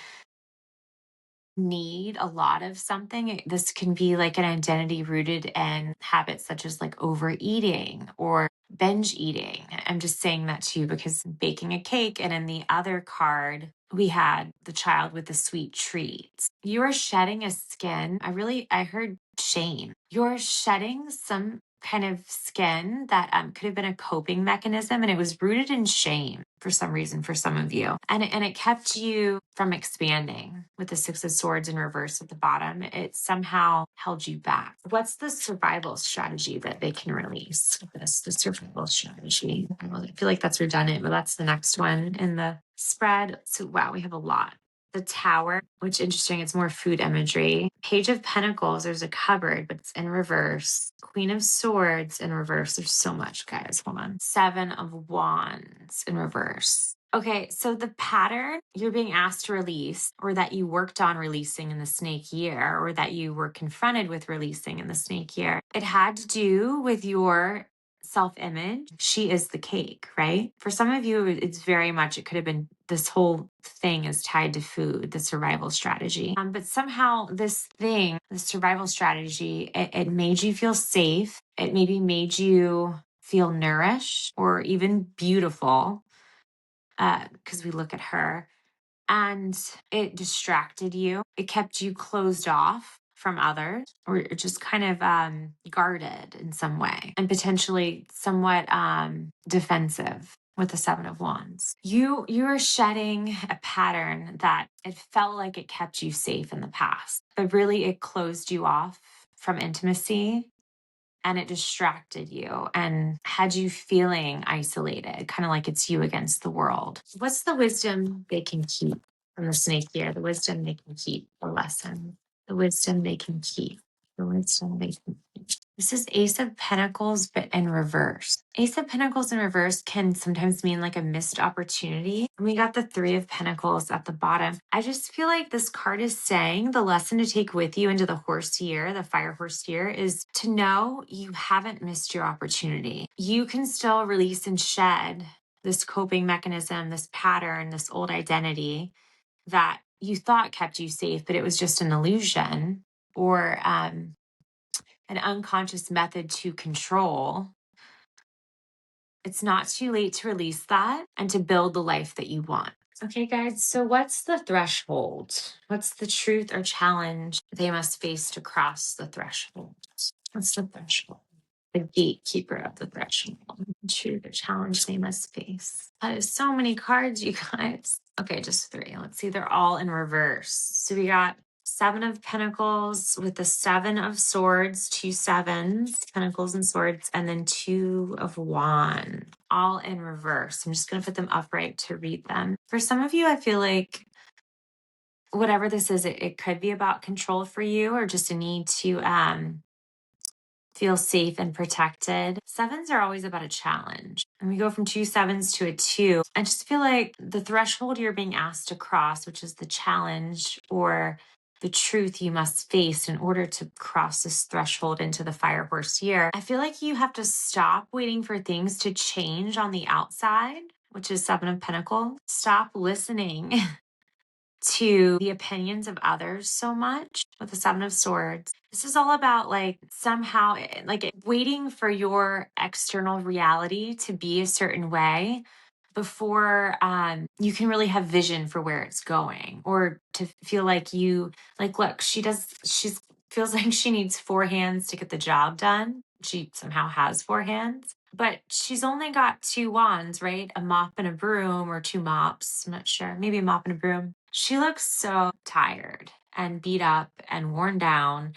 need a lot of something. This can be like an identity rooted in habits such as like overeating or binge eating. I'm just saying that to you because baking a cake, and in the other card, we had the child with the sweet treats. You are shedding a skin. I heard shame. You're shedding some kind of skin that could have been a coping mechanism, and it was rooted in shame for some reason for some of you, and it kept you from expanding. With the 6 of Swords in reverse at the bottom, it somehow held you back. What's the survival strategy that they can release? The survival strategy. I feel like that's redundant, but that's the next one in the spread. So wow, we have a lot. The Tower, which interesting, it's more food imagery. Page of Pentacles, there's a cupboard, but it's in reverse. Queen of Swords in reverse. There's so much, guys. Hold on. 7 of Wands in reverse. Okay, so the pattern you're being asked to release, or that you worked on releasing in the snake year, or that you were confronted with releasing in the snake year, it had to do with your self-image. She is the cake, right? For some of you, it's very much, it could have been this whole thing is tied to food, the survival strategy. But somehow this thing, the survival strategy, it made you feel safe. It maybe made you feel nourished or even beautiful, because we look at her, and it distracted you. It kept you closed off from others, or just kind of guarded in some way, and potentially somewhat defensive. With the 7 of Wands, you are shedding a pattern that it felt like it kept you safe in the past, but really it closed you off from intimacy, and it distracted you and had you feeling isolated, kind of like it's you against the world. What's the wisdom they can keep from the snake year? The wisdom they can keep, the lesson, the wisdom they can keep, the wisdom they can keep. This is Ace of Pentacles, but in reverse. Ace of Pentacles in reverse can sometimes mean like a missed opportunity. And we got the 3 of Pentacles at the bottom. I just feel like this card is saying the lesson to take with you into the horse year, the fire horse year, is to know you haven't missed your opportunity. You can still release and shed this coping mechanism, this pattern, this old identity that you thought kept you safe, but it was just an illusion, or an unconscious method to control. It's not too late to release that and to build the life that you want. Okay, guys, so what's the threshold? What's the truth or challenge they must face to cross the threshold? What's the threshold? The gatekeeper of the threshold. Truth or challenge they must face. That is so many cards, you guys. Okay, just 3. Let's see, they're all in reverse. So we got 7 of Pentacles with the 7 of Swords, 2 sevens, Pentacles and Swords, and then 2 of Wands, all in reverse. I'm just going to put them upright to read them. For some of you, I feel like whatever this is, it could be about control for you, or just a need to feel safe and protected. 7s are always about a challenge. And we go from 2 sevens to a 2. I just feel like the threshold you're being asked to cross, which is the challenge or the truth you must face in order to cross this threshold into the fire horse year, I feel like you have to stop waiting for things to change on the outside, which is 7 of Pentacles. Stop listening to the opinions of others so much with the 7 of Swords. This is all about like somehow like waiting for your external reality to be a certain way before you can really have vision for where it's going, or to feel like you like, look, she's feels like she needs 4 hands to get the job done. She somehow has 4 hands, but she's only got 2 wands, right? A mop and a broom, or 2 mops. I'm not sure. Maybe a mop and a broom. She looks so tired and beat up and worn down.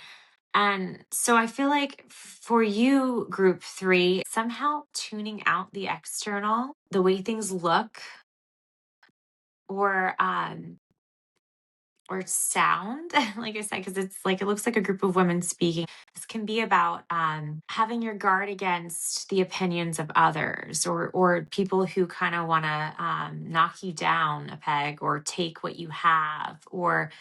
And so I feel like for you, group 3, somehow tuning out the external, the way things look, or sound, like I said, because it's like it looks like a group of women speaking. This can be about having your guard against the opinions of others, or people who kind of want to knock you down a peg, or take what you have, or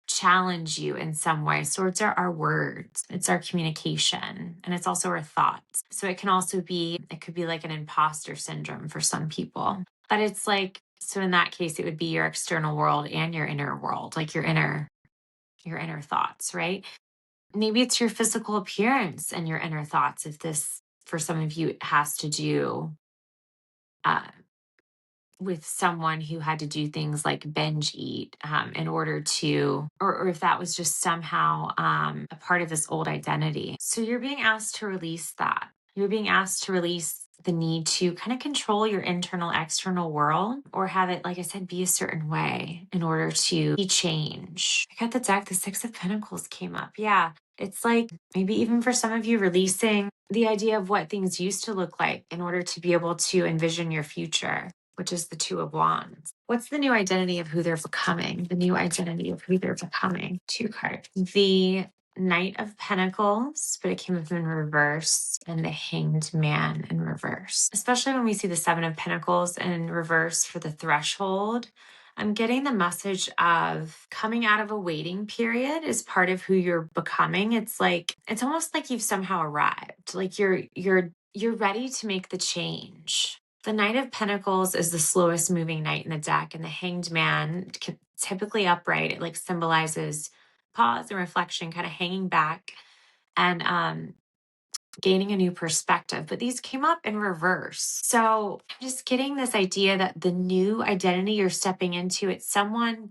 challenge you in some way. Swords are our words, it's our communication, and it's also our thoughts. So it could be like an imposter syndrome for some people. But it's like, so in that case, it would be your external world and your inner world, like your inner thoughts, right? Maybe it's your physical appearance and your inner thoughts. If this, for some of you, it has to do uh, with someone who had to do things like binge eat in order to, or if that was just somehow a part of this old identity. So you're being asked to release that. You're being asked to release the need to kind of control your internal, external world, or have it, like I said, be a certain way in order to be change. I got the deck, the 6 of Pentacles came up. Yeah. It's like maybe even for some of you, releasing the idea of what things used to look like in order to be able to envision your future, which is the 2 of Wands. What's the new identity of who they're becoming? The new identity of who they're becoming. 2 cards. The Knight of Pentacles, but it came up in reverse, and the Hanged Man in reverse. Especially when we see the 7 of Pentacles in reverse for the threshold, I'm getting the message of coming out of a waiting period is part of who you're becoming. It's like, it's almost like you've somehow arrived. Like you're ready to make the change. The Knight of Pentacles is the slowest moving knight in the deck, and the Hanged Man, typically upright, it like symbolizes pause and reflection, kind of hanging back and gaining a new perspective. But these came up in reverse. So I'm just getting this idea that the new identity you're stepping into, it's someone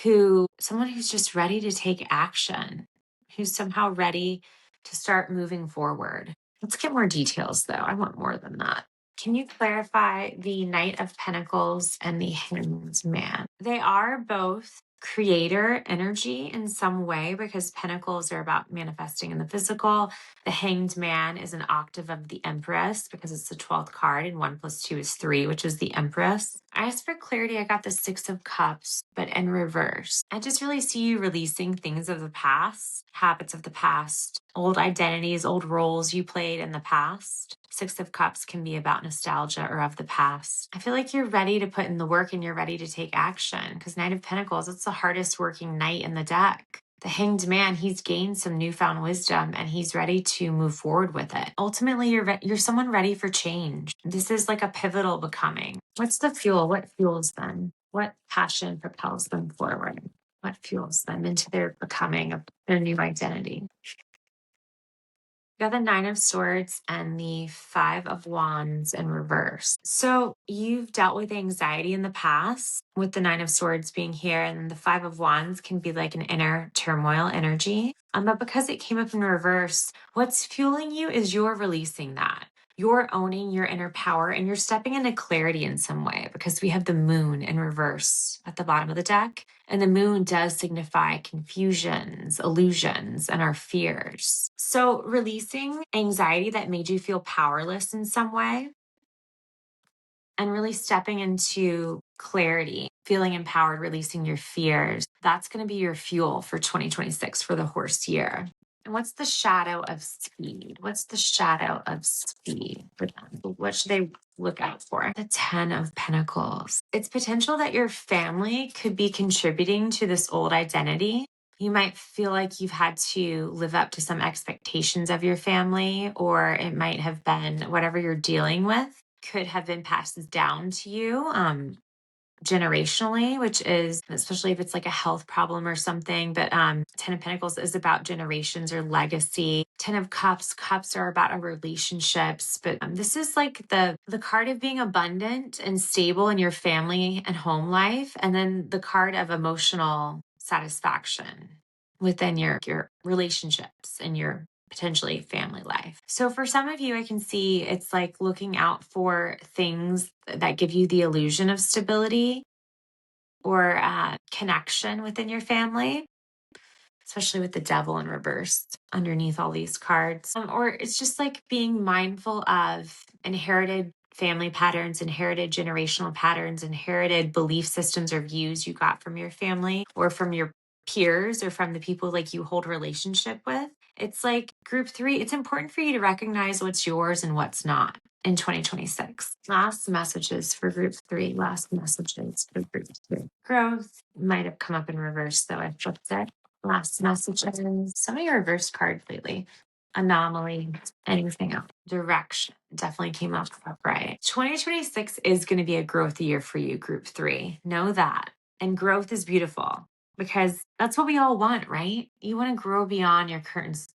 who's just ready to take action, who's somehow ready to start moving forward. Let's get more details though. I want more than that. Can you clarify the Knight of Pentacles and the Hanged Man? They are both creator energy in some way, because pentacles are about manifesting in the physical. The Hanged Man is an octave of the Empress, because it's the 12th card, and 1 + 2 is 3, which is the Empress. I asked for clarity. I got the 6 of Cups, but in reverse. I just really see you releasing things of the past, habits of the past, old identities, old roles you played in the past. 6 of Cups can be about nostalgia or of the past. I feel like you're ready to put in the work, and you're ready to take action, because Knight of Pentacles, it's the hardest working knight in the deck. The Hanged Man, he's gained some newfound wisdom, and he's ready to move forward with it. Ultimately, you're someone ready for change. This is like a pivotal becoming. What's the fuel? What fuels them? What passion propels them forward? What fuels them into their becoming of their new identity? You got the 9 of Swords and the 5 of Wands in reverse. So you've dealt with anxiety in the past, with the 9 of Swords being here, and the 5 of Wands can be like an inner turmoil energy. But because it came up in reverse, what's fueling you is you're releasing that. You're owning your inner power, and you're stepping into clarity in some way, because we have the Moon in reverse at the bottom of the deck. And the Moon does signify confusions, illusions, and our fears. So releasing anxiety that made you feel powerless in some way, and really stepping into clarity, feeling empowered, releasing your fears, that's going to be your fuel for 2026 for the horse year. And what's the shadow of speed? What's the shadow of speed for them? What should they look out for? The 10 of Pentacles. It's potential that your family could be contributing to this old identity. You might feel like you've had to live up to some expectations of your family, or it might have been whatever you're dealing with could have been passed down to you generationally, which is, especially if it's like a health problem or something. But 10 of Pentacles is about generations or legacy. 10 of Cups are about our relationships. But this is like the card of being abundant and stable in your family and home life. And then the card of emotional satisfaction, within your relationships and your potentially family life. So for some of you, I can see it's like looking out for things that give you the illusion of stability or connection within your family, especially with the devil in reverse underneath all these cards. Or it's just like being mindful of inherited family patterns, inherited generational patterns, inherited belief systems or views you got from your family or from your peers or from the people like you hold relationship with. It's like group 3, it's important for you to recognize what's yours and what's not in 2026. Last messages for group 3. Last messages for group 3. Growth might have come up in reverse, though I flipped it. Last messages. So many reverse cards lately. Anomaly, anything else. Direction definitely came up upright. 2026 is going to be a growth year for you, group 3. Know that. And growth is beautiful because that's what we all want, right? You want to grow beyond your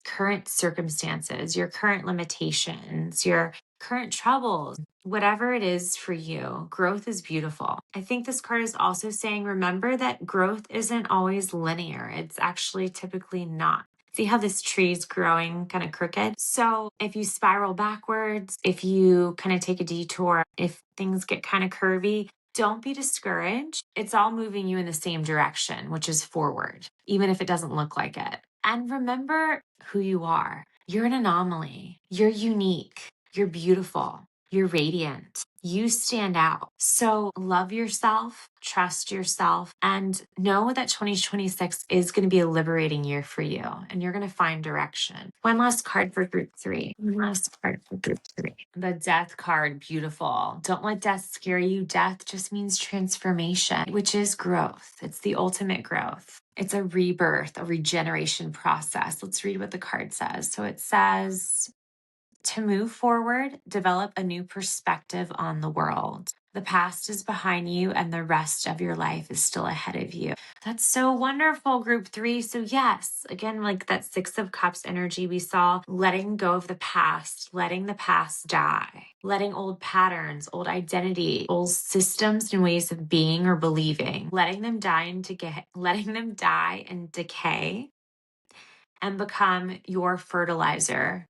current circumstances, your current limitations, your current troubles, whatever it is for you. Growth is beautiful. I think this card is also saying, remember that growth isn't always linear. It's actually typically not. See how this tree is growing kind of crooked? So if you spiral backwards, if you kind of take a detour, if things get kind of curvy, don't be discouraged. It's all moving you in the same direction, which is forward, even if it doesn't look like it. And remember who you are. You're an anomaly. You're unique. You're beautiful. You're radiant. You stand out. So love yourself, trust yourself, and know that 2026 is going to be a liberating year for you, and you're going to find direction. One last card for group 3. One last card for group 3. The death card, beautiful. Don't let death scare you. Death just means transformation, which is growth. It's the ultimate growth. It's a rebirth, a regeneration process. Let's read what the card says. So it says, to move forward, develop a new perspective on the world. The past is behind you and the rest of your life is still ahead of you. That's so wonderful, group 3. So yes, again, like that 6 of Cups energy we saw, letting go of the past, letting the past die, letting old patterns, old identity, old systems and ways of being or believing, letting them die and decay and become your fertilizer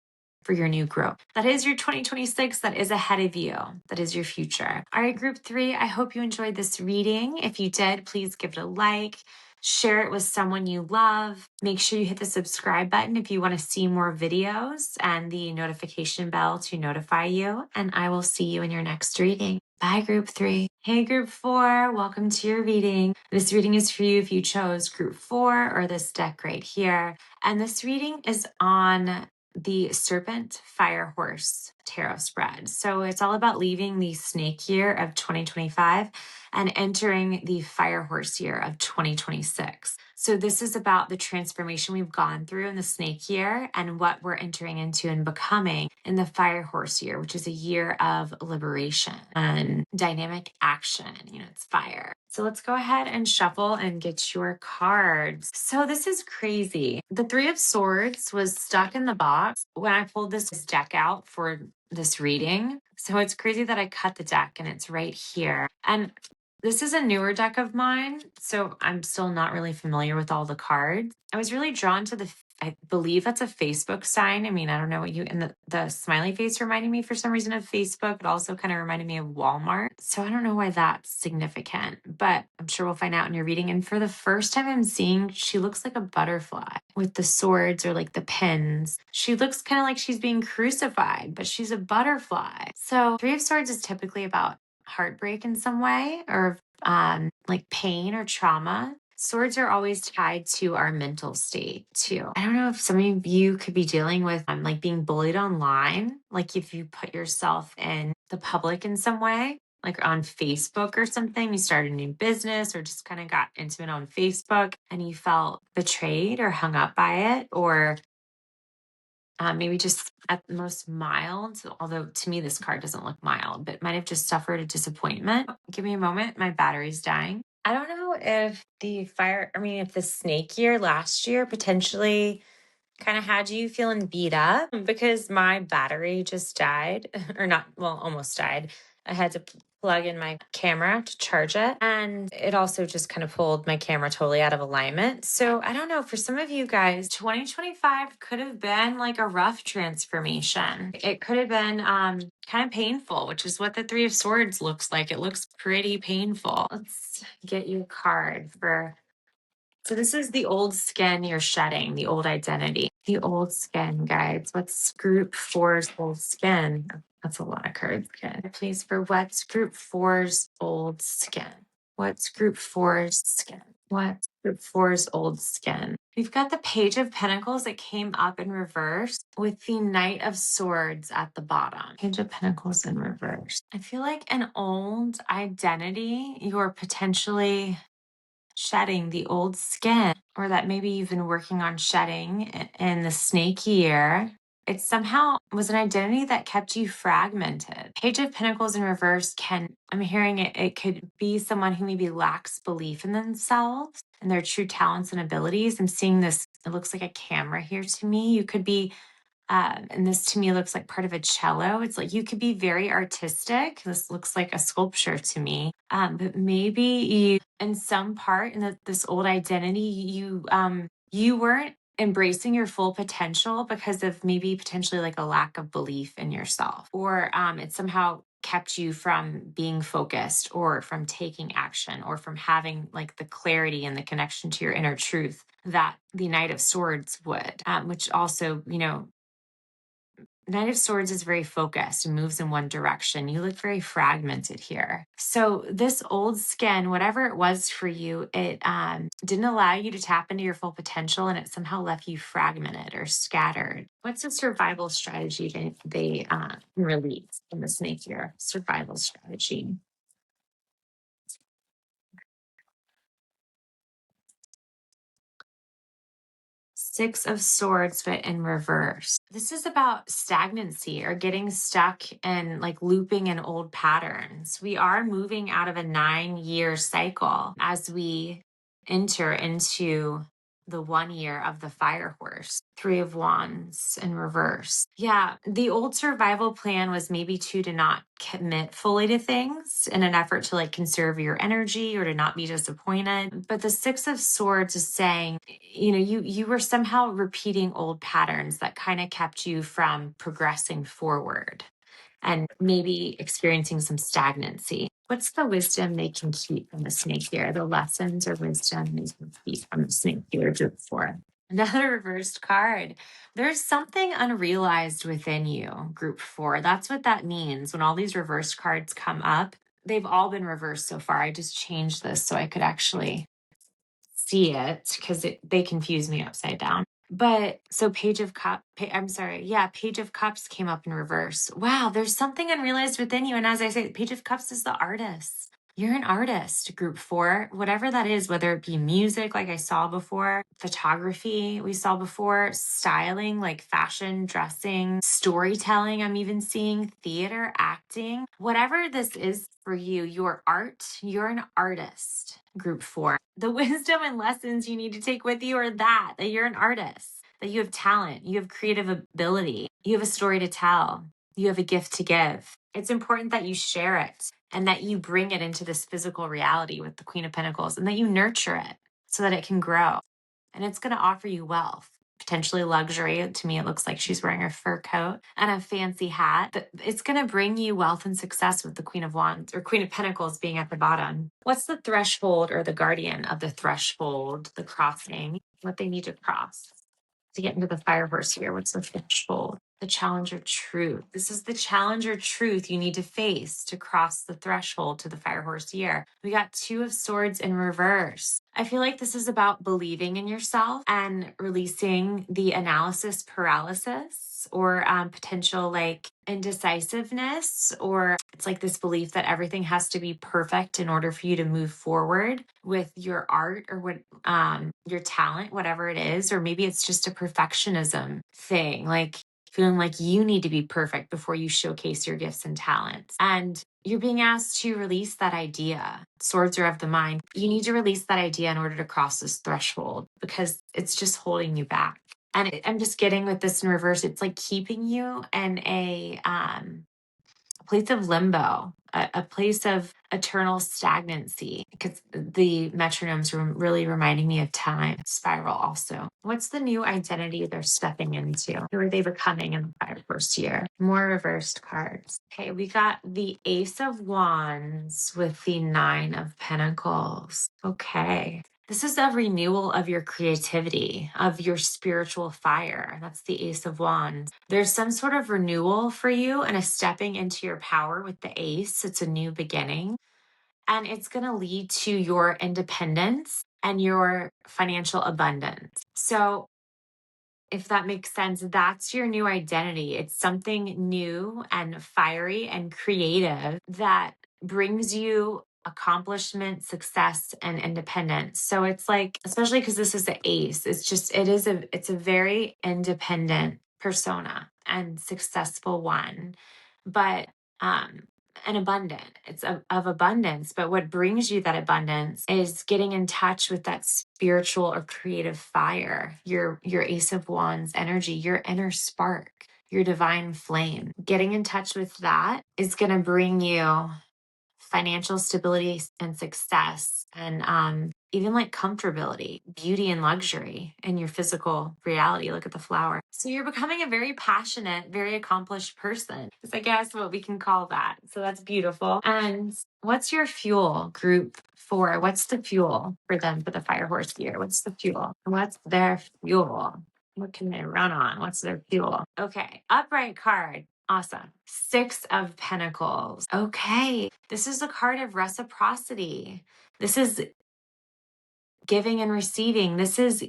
for your new growth. That is your 2026. That is ahead of you. That is your future. All right, group 3, I hope you enjoyed this reading. If you did, please give it a like. Share it with someone you love. Make sure you hit the subscribe button if you want to see more videos and the notification bell to notify you. And I will see you in your next reading. Bye, group 3. Hey, group 4, welcome to your reading. This reading is for you if you chose group 4 or this deck right here. And this reading is on the Serpent Fire Horse tarot spread. So it's all about leaving the snake year of 2025 and entering the fire horse year of 2026. So this is about the transformation we've gone through in the snake year and what we're entering into and becoming in the fire horse year, which is a year of liberation and dynamic action. You know, it's fire. So let's go ahead and shuffle and get your cards. So this is crazy. The 3 of Swords was stuck in the box when I pulled this deck out for this reading. So it's crazy that I cut the deck and it's right here. And this is a newer deck of mine, so I'm still not really familiar with all the cards. I was really drawn to I believe that's a Facebook sign. I mean, I don't know what and the smiley face reminded me for some reason of Facebook, but also kind of reminded me of Walmart. So I don't know why that's significant, but I'm sure we'll find out in your reading. And for the first time I'm seeing, she looks like a butterfly with the swords or like the pins. She looks kind of like she's being crucified, but she's a butterfly. So 3 of Swords is typically about heartbreak in some way or like pain or trauma. Swords are always tied to our mental state too. I don't know if some of you could be dealing with like being bullied online, like if you put yourself in the public in some way, like on Facebook or something, you started a new business or just kind of got into it on Facebook and you felt betrayed or hung up by it, or maybe just at the most mild, although to me this card doesn't look mild, but might have just suffered a disappointment. Give me a moment. My battery's dying. I don't know if if the snake year last year potentially kind of had you feeling beat up because my battery just died or not, well, almost died. I had to plug in my camera to charge it. And it also just kind of pulled my camera totally out of alignment. So I don't know, for some of you guys, 2025 could have been like a rough transformation. It could have been kind of painful, which is what the Three of Swords looks like. It looks pretty painful. Let's get you a card for... So this is the old skin you're shedding, the old identity, the old skin, guys. What's group four's old skin? That's a lot of cards. Good. Please, for what's group four's old skin? What's group four's skin? What's group four's old skin? We've got the Page of Pentacles that came up in reverse with the Knight of Swords at the bottom. Page of Pentacles in reverse. I feel like an old identity you're potentially shedding, the old skin, or that maybe you've been working on shedding in the snake year. It somehow was an identity that kept you fragmented. Page of Pentacles in reverse I'm hearing it could be someone who maybe lacks belief in themselves and their true talents and abilities. I'm seeing this, it looks like a camera here to me. You could be and this to me looks like part of a cello. It's like you could be very artistic. This looks like a sculpture to me. But maybe you, in some part in this old identity, you weren't embracing your full potential because of maybe potentially like a lack of belief in yourself, or it somehow kept you from being focused or from taking action or from having like the clarity and the connection to your inner truth that the Knight of Swords would, which also, Knight of Swords is very focused and moves in one direction. You look very fragmented here. So this old skin, whatever it was for you, it didn't allow you to tap into your full potential, and it somehow left you fragmented or scattered. What's the survival strategy they release in the snake year? Survival strategy. Six of Swords, but in reverse. This is about stagnancy or getting stuck and like looping in old patterns. We are moving out of a 9-year cycle as we enter into the 1 year of the fire horse. Three of Wands in reverse. Yeah, the old survival plan was maybe to not commit fully to things in an effort to like conserve your energy or to not be disappointed. But the Six of Swords is saying, you were somehow repeating old patterns that kind of kept you from progressing forward and maybe experiencing some stagnancy. What's the wisdom they can keep from the snake year? The lessons or wisdom they can keep from the snake year before. Another reversed card. There's something unrealized within you, group 4. That's what that means. When all these reversed cards come up, they've all been reversed so far. I just changed this so I could actually see it because they confuse me upside down. But so Page of Cups came up in reverse. Wow, there's something unrealized within you. And as I say, Page of Cups is the artist. You're an artist, group 4, whatever that is, whether it be music, like I saw before, photography, we saw before, styling, like fashion, dressing, storytelling. I'm even seeing theater, acting, whatever this is for you, your art, you're an artist, group 4. The wisdom and lessons you need to take with you are that you're an artist, that you have talent, you have creative ability, you have a story to tell, you have a gift to give. It's important that you share it and that you bring it into this physical reality with the Queen of Pentacles and that you nurture it so that it can grow. And it's going to offer you wealth, potentially luxury. To me, it looks like she's wearing a fur coat and a fancy hat. It's going to bring you wealth and success with the Queen of Wands or Queen of Pentacles being at the bottom. What's the threshold or the guardian of the threshold, the crossing, what they need to cross to get into the fire horse here? What's the threshold? The challenger truth. This is the challenger truth you need to face to cross the threshold to the fire horse year. We got Two of Swords in reverse. I feel like this is about believing in yourself and releasing the analysis paralysis or potential like indecisiveness, or it's like this belief that everything has to be perfect in order for you to move forward with your art or what your talent, whatever it is. Or maybe it's just a perfectionism thing, like feeling like you need to be perfect before you showcase your gifts and talents. And you're being asked to release that idea. Swords are of the mind. You need to release that idea in order to cross this threshold because it's just holding you back. And I'm just getting with this in reverse. It's like keeping you in a place of limbo, a place of eternal stagnancy, because the metronomes were really reminding me of time spiral also. What's the new identity they're stepping into? Who are they becoming in the first year? More reversed cards. Okay, we got the Ace of Wands with the Nine of Pentacles. Okay. This is a renewal of your creativity, of your spiritual fire. That's the Ace of Wands. There's some sort of renewal for you and a stepping into your power with the Ace. It's a new beginning. And it's going to lead to your independence and your financial abundance. So if that makes sense, that's your new identity. It's something new and fiery and creative that brings you accomplishment, success, and independence. So it's like, especially because this is an ace, it's a very independent persona and successful one, but and abundant. It's of abundance, but what brings you that abundance is getting in touch with that spiritual or creative fire, your Ace of Wands energy, your inner spark, your divine flame. Getting in touch with that is going to bring you financial stability and success, and even like comfortability, beauty and luxury in your physical reality. Look at the flower. So you're becoming a very passionate, very accomplished person. Is I guess what we can call that. So that's beautiful. And what's your fuel, group 4? What's the fuel for them for the fire horse year? What's the fuel? What's their fuel? What can they run on? What's their fuel? Okay, upright card. Awesome. 6 of Pentacles. Okay. This is a card of reciprocity. This is giving and receiving. This is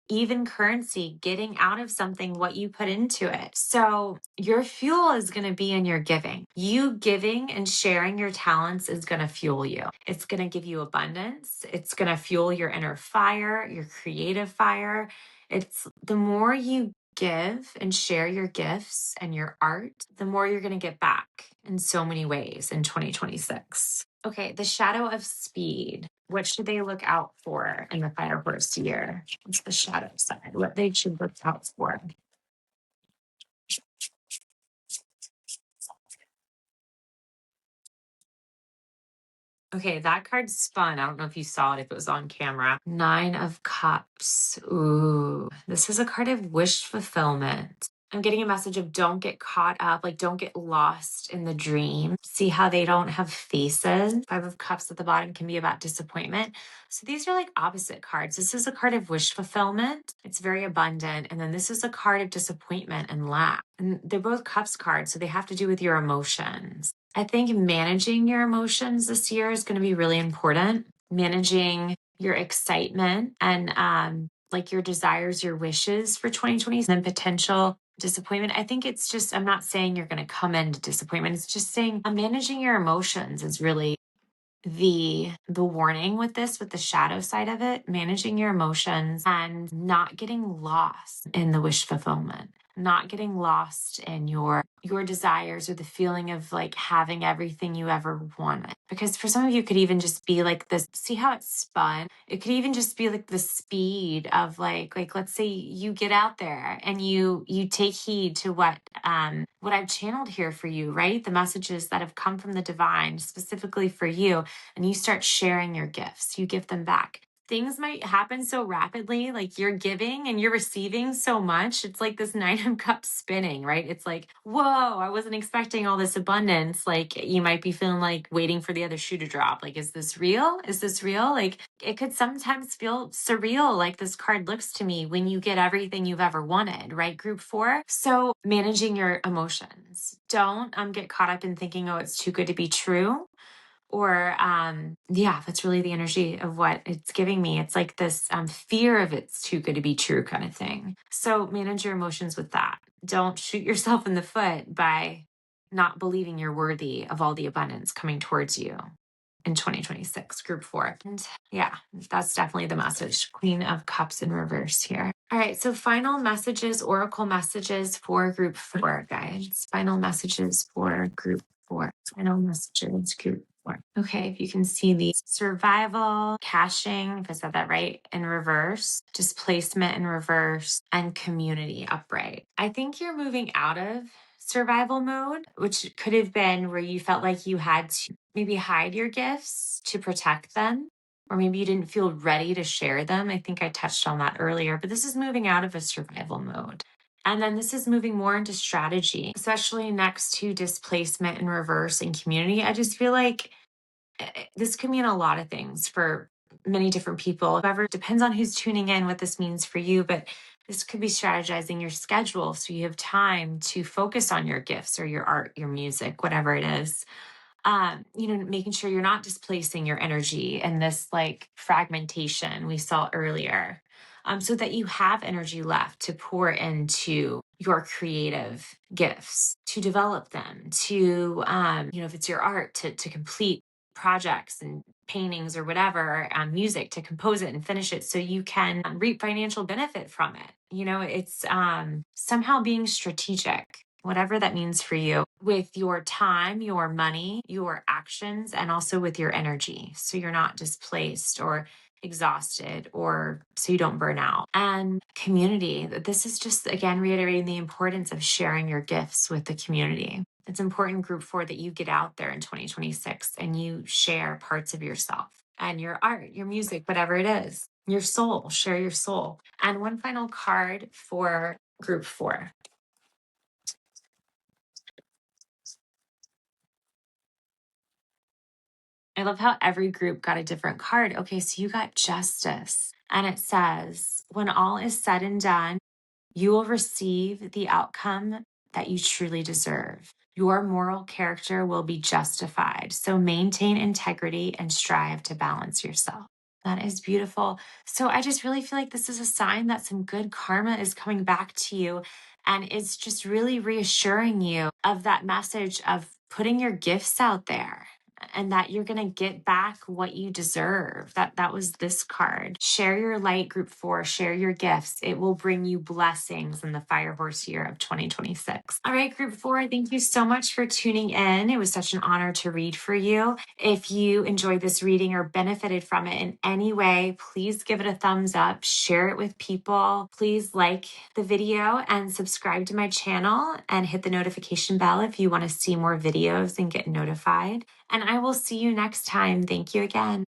even currency, getting out of something what you put into it. So your fuel is going to be in your giving. You giving and sharing your talents is going to fuel you. It's going to give you abundance. It's going to fuel your inner fire, your creative fire. It's the more you give and share your gifts and your art, the more you're going to get back in so many ways in 2026. Okay, the shadow of speed. What should they look out for in the fire horse year? What's the shadow side? What they should look out for? Okay, that card spun. I don't know if you saw it, if it was on camera. 9 of Cups. Ooh, this is a card of wish fulfillment. I'm getting a message of don't get caught up, like don't get lost in the dream. See how they don't have faces? 5 of Cups at the bottom can be about disappointment. So these are like opposite cards. This is a card of wish fulfillment. It's very abundant. And then this is a card of disappointment and lack. And they're both Cups cards, so they have to do with your emotions. I think managing your emotions this year is going to be really important. Managing your excitement and like your desires, your wishes for 2020, and potential disappointment. I think it's just, I'm not saying you're going to come into disappointment. It's just saying managing your emotions is really the warning with this, with the shadow side of it, managing your emotions and not getting lost in the wish fulfillment, not getting lost in your desires or the feeling of like having everything you ever wanted. Because for some of you, it could even just be like this, see how it's spun? It could even just be like the speed of like let's say you get out there and you take heed to what I've channeled here for you, right? The messages that have come from the divine specifically for you, and you start sharing your gifts, you give them back. Things might happen so rapidly, like you're giving and you're receiving so much. It's like this 9 of Cups spinning, right? It's like, whoa, I wasn't expecting all this abundance. Like you might be feeling like waiting for the other shoe to drop. Like, is this real? Is this real? Like it could sometimes feel surreal, like this card looks to me when you get everything you've ever wanted, right? Group 4. So managing your emotions. Don't get caught up in thinking, oh, it's too good to be true. Or that's really the energy of what it's giving me. It's like this fear of it's too good to be true kind of thing. So manage your emotions with that. Don't shoot yourself in the foot by not believing you're worthy of all the abundance coming towards you in 2026, group 4. And yeah, that's definitely the message. Queen of Cups in reverse here. All right, so final messages, oracle messages for group 4, guys. Final messages for group 4. Final messages, group 4. Okay, if you can see the survival, caching, if I said that right, in reverse, displacement in reverse, and community upright. I think you're moving out of survival mode, which could have been where you felt like you had to maybe hide your gifts to protect them, or maybe you didn't feel ready to share them. I think I touched on that earlier, but this is moving out of a survival mode. And then this is moving more into strategy, especially next to displacement and reverse and community. I just feel like this could mean a lot of things for many different people. However, it depends on who's tuning in, what this means for you. But this could be strategizing your schedule so you have time to focus on your gifts or your art, your music, whatever it is. Making sure you're not displacing your energy in this like fragmentation we saw earlier, so that you have energy left to pour into your creative gifts, to develop them, to, if it's your art, to complete projects and paintings or whatever, music, to compose it and finish it so you can reap financial benefit from it. It's somehow being strategic, whatever that means for you, with your time, your money, your actions, and also with your energy. So you're not displaced or exhausted, or so you don't burn out. And community, this is just, again, reiterating the importance of sharing your gifts with the community. It's important, group 4, that you get out there in 2026 and you share parts of yourself and your art, your music, whatever it is, your soul, share your soul. And one final card for group 4. I love how every group got a different card. Okay, so you got Justice. And it says, when all is said and done, you will receive the outcome that you truly deserve. Your moral character will be justified. So maintain integrity and strive to balance yourself. That is beautiful. So I just really feel like this is a sign that some good karma is coming back to you. And it's just really reassuring you of that message of putting your gifts out there and that you're going to get back what you deserve. That was this card. Share your light, group 4. Share your gifts. It will bring you blessings in the fire horse year of 2026. All right, group 4, thank you so much for tuning in. It was such an honor to read for you. If you enjoyed this reading or benefited from it in any way, please give it a thumbs up, share it with people. Please like the video and subscribe to my channel and hit the notification bell if you want to see more videos and get notified. And I will see you next time. Thank you again.